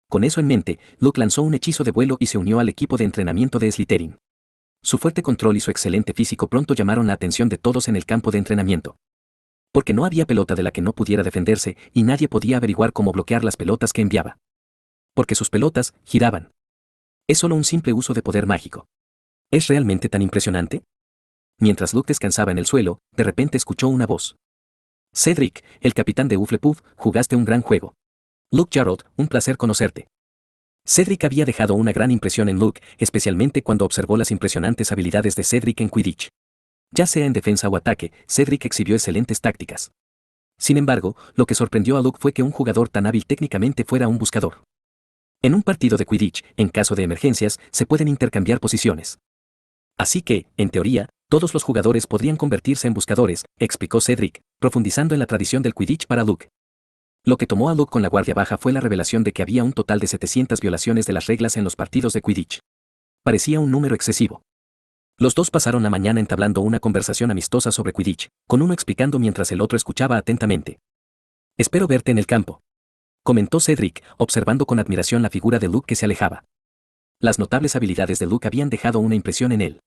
Con eso en mente, Luke lanzó un hechizo de vuelo y se unió al equipo de entrenamiento de Slytherin. Su fuerte control y su excelente físico pronto llamaron la atención de todos en el campo de entrenamiento. Porque no había pelota de la que no pudiera defenderse y nadie podía averiguar cómo bloquear las pelotas que enviaba. Porque sus pelotas giraban. Es solo un simple uso de poder mágico. ¿Es realmente tan impresionante? Mientras Luke descansaba en el suelo, de repente escuchó una voz. Cedric, el capitán de Hufflepuff, jugaste un gran juego. Luke Jarrod, un placer conocerte. Cedric había dejado una gran impresión en Luke, especialmente cuando observó las impresionantes habilidades de Cedric en Quidditch. Ya sea en defensa o ataque, Cedric exhibió excelentes tácticas. Sin embargo, lo que sorprendió a Luke fue que un jugador tan hábil técnicamente fuera un buscador. En un partido de Quidditch, en caso de emergencias, se pueden intercambiar posiciones. Así que, en teoría, todos los jugadores podrían convertirse en buscadores, explicó Cedric, profundizando en la tradición del Quidditch para Luke. Lo que tomó a Luke con la guardia baja fue la revelación de que había un total de 700 violaciones de las reglas en los partidos de Quidditch. Parecía un número excesivo. Los dos pasaron la mañana entablando una conversación amistosa sobre Quidditch, con uno explicando mientras el otro escuchaba atentamente. Espero verte en el campo, comentó Cedric, observando con admiración la figura de Luke que se alejaba. Las notables habilidades de Luke habían dejado una impresión en él.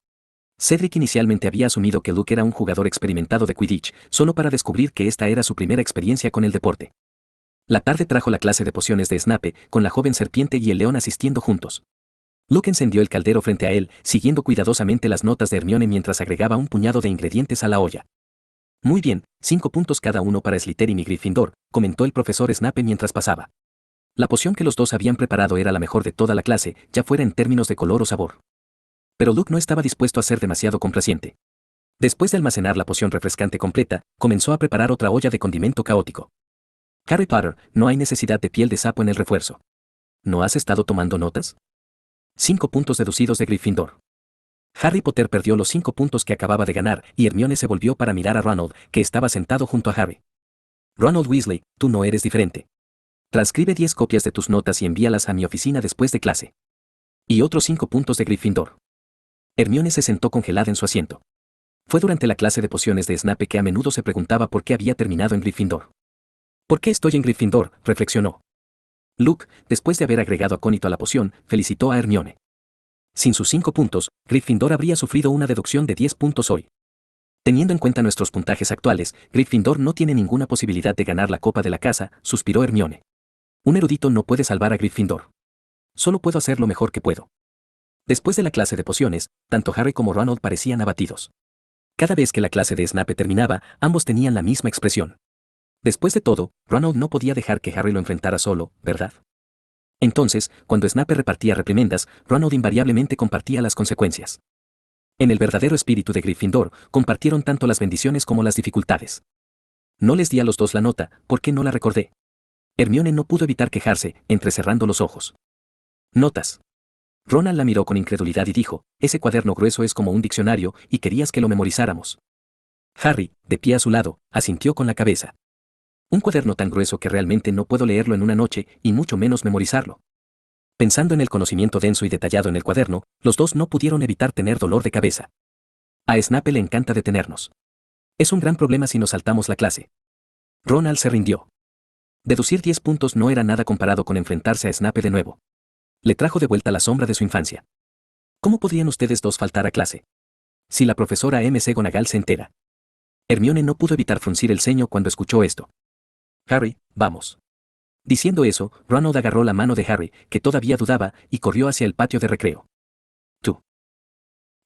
Cedric inicialmente había asumido que Luke era un jugador experimentado de Quidditch, solo para descubrir que esta era su primera experiencia con el deporte. La tarde trajo la clase de pociones de Snape, con la joven serpiente y el león asistiendo juntos. Luke encendió el caldero frente a él, siguiendo cuidadosamente las notas de Hermione mientras agregaba un puñado de ingredientes a la olla. Muy bien, 5 puntos cada uno para Slytherin y Gryffindor, comentó el profesor Snape mientras pasaba. La poción que los dos habían preparado era la mejor de toda la clase, ya fuera en términos de color o sabor. Pero Luke no estaba dispuesto a ser demasiado complaciente. Después de almacenar la poción refrescante completa, comenzó a preparar otra olla de condimento caótico. Harry Potter, no hay necesidad de piel de sapo en el refuerzo. ¿No has estado tomando notas? 5 puntos deducidos de Gryffindor. Harry Potter perdió los 5 puntos que acababa de ganar y Hermione se volvió para mirar a Ronald, que estaba sentado junto a Harry. Ronald Weasley, tú no eres diferente. Transcribe 10 copias de tus notas y envíalas a mi oficina después de clase. Y otros 5 puntos de Gryffindor. Hermione se sentó congelada en su asiento. Fue durante la clase de pociones de Snape que a menudo se preguntaba por qué había terminado en Gryffindor. ¿Por qué estoy en Gryffindor?, reflexionó. Luke, después de haber agregado acónito a la poción, felicitó a Hermione. Sin sus 5 puntos, Gryffindor habría sufrido una deducción de 10 puntos hoy. Teniendo en cuenta nuestros puntajes actuales, Gryffindor no tiene ninguna posibilidad de ganar la copa de la casa, suspiró Hermione. Un erudito no puede salvar a Gryffindor. Solo puedo hacer lo mejor que puedo. Después de la clase de pociones, tanto Harry como Ronald parecían abatidos. Cada vez que la clase de Snape terminaba, ambos tenían la misma expresión. Después de todo, Ronald no podía dejar que Harry lo enfrentara solo, ¿verdad? Entonces, cuando Snape repartía reprimendas, Ronald invariablemente compartía las consecuencias. En el verdadero espíritu de Gryffindor, compartieron tanto las bendiciones como las dificultades. No les di a los dos la nota, porque no la recordé. Hermione no pudo evitar quejarse, entrecerrando los ojos. Notas. Ronald la miró con incredulidad y dijo, ese cuaderno grueso es como un diccionario, y querías que lo memorizáramos. Harry, de pie a su lado, asintió con la cabeza. Un cuaderno tan grueso que realmente no puedo leerlo en una noche, y mucho menos memorizarlo. Pensando en el conocimiento denso y detallado en el cuaderno, los dos no pudieron evitar tener dolor de cabeza. A Snape le encanta detenernos. Es un gran problema si nos saltamos la clase. Ronald se rindió. Deducir 10 puntos no era nada comparado con enfrentarse a Snape de nuevo. Le trajo de vuelta la sombra de su infancia. ¿Cómo podrían ustedes dos faltar a clase? Si la profesora McGonagall se entera. Hermione no pudo evitar fruncir el ceño cuando escuchó esto. Harry, vamos. Diciendo eso, Ronald agarró la mano de Harry, que todavía dudaba, y corrió hacia el patio de recreo. Tú.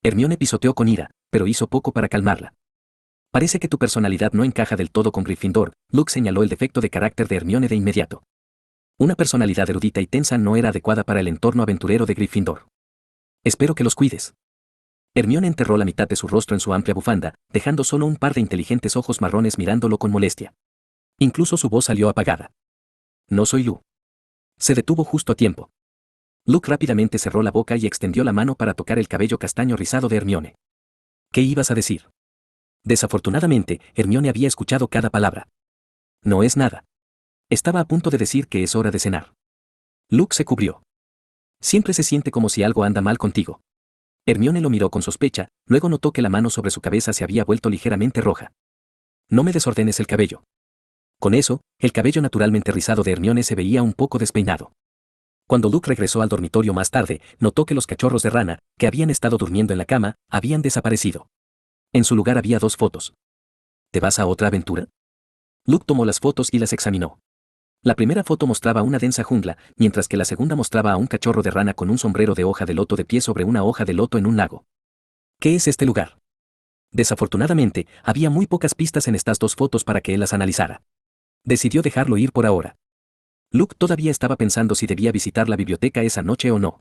Hermione pisoteó con ira, pero hizo poco para calmarla. Parece que tu personalidad no encaja del todo con Gryffindor, Luke señaló el defecto de carácter de Hermione de inmediato. Una personalidad erudita y tensa no era adecuada para el entorno aventurero de Gryffindor. Espero que los cuides. Hermione enterró la mitad de su rostro en su amplia bufanda, dejando solo un par de inteligentes ojos marrones mirándolo con molestia. Incluso su voz salió apagada. No soy Lu. Se detuvo justo a tiempo. Luke rápidamente cerró la boca y extendió la mano para tocar el cabello castaño rizado de Hermione. ¿Qué ibas a decir? Desafortunadamente, Hermione había escuchado cada palabra. No es nada. Estaba a punto de decir que es hora de cenar. Luke se cubrió. Siempre se siente como si algo anda mal contigo. Hermione lo miró con sospecha, luego notó que la mano sobre su cabeza se había vuelto ligeramente roja. No me desordenes el cabello. Con eso, el cabello naturalmente rizado de Hermione se veía un poco despeinado. Cuando Luke regresó al dormitorio más tarde, notó que los cachorros de rana, que habían estado durmiendo en la cama, habían desaparecido. En su lugar había 2 fotos. ¿Te vas a otra aventura? Luke tomó las fotos y las examinó. La primera foto mostraba una densa jungla, mientras que la segunda mostraba a un cachorro de rana con un sombrero de hoja de loto de pie sobre una hoja de loto en un lago. ¿Qué es este lugar? Desafortunadamente, había muy pocas pistas en estas 2 fotos para que él las analizara. Decidió dejarlo ir por ahora. Luke todavía estaba pensando si debía visitar la biblioteca esa noche o no.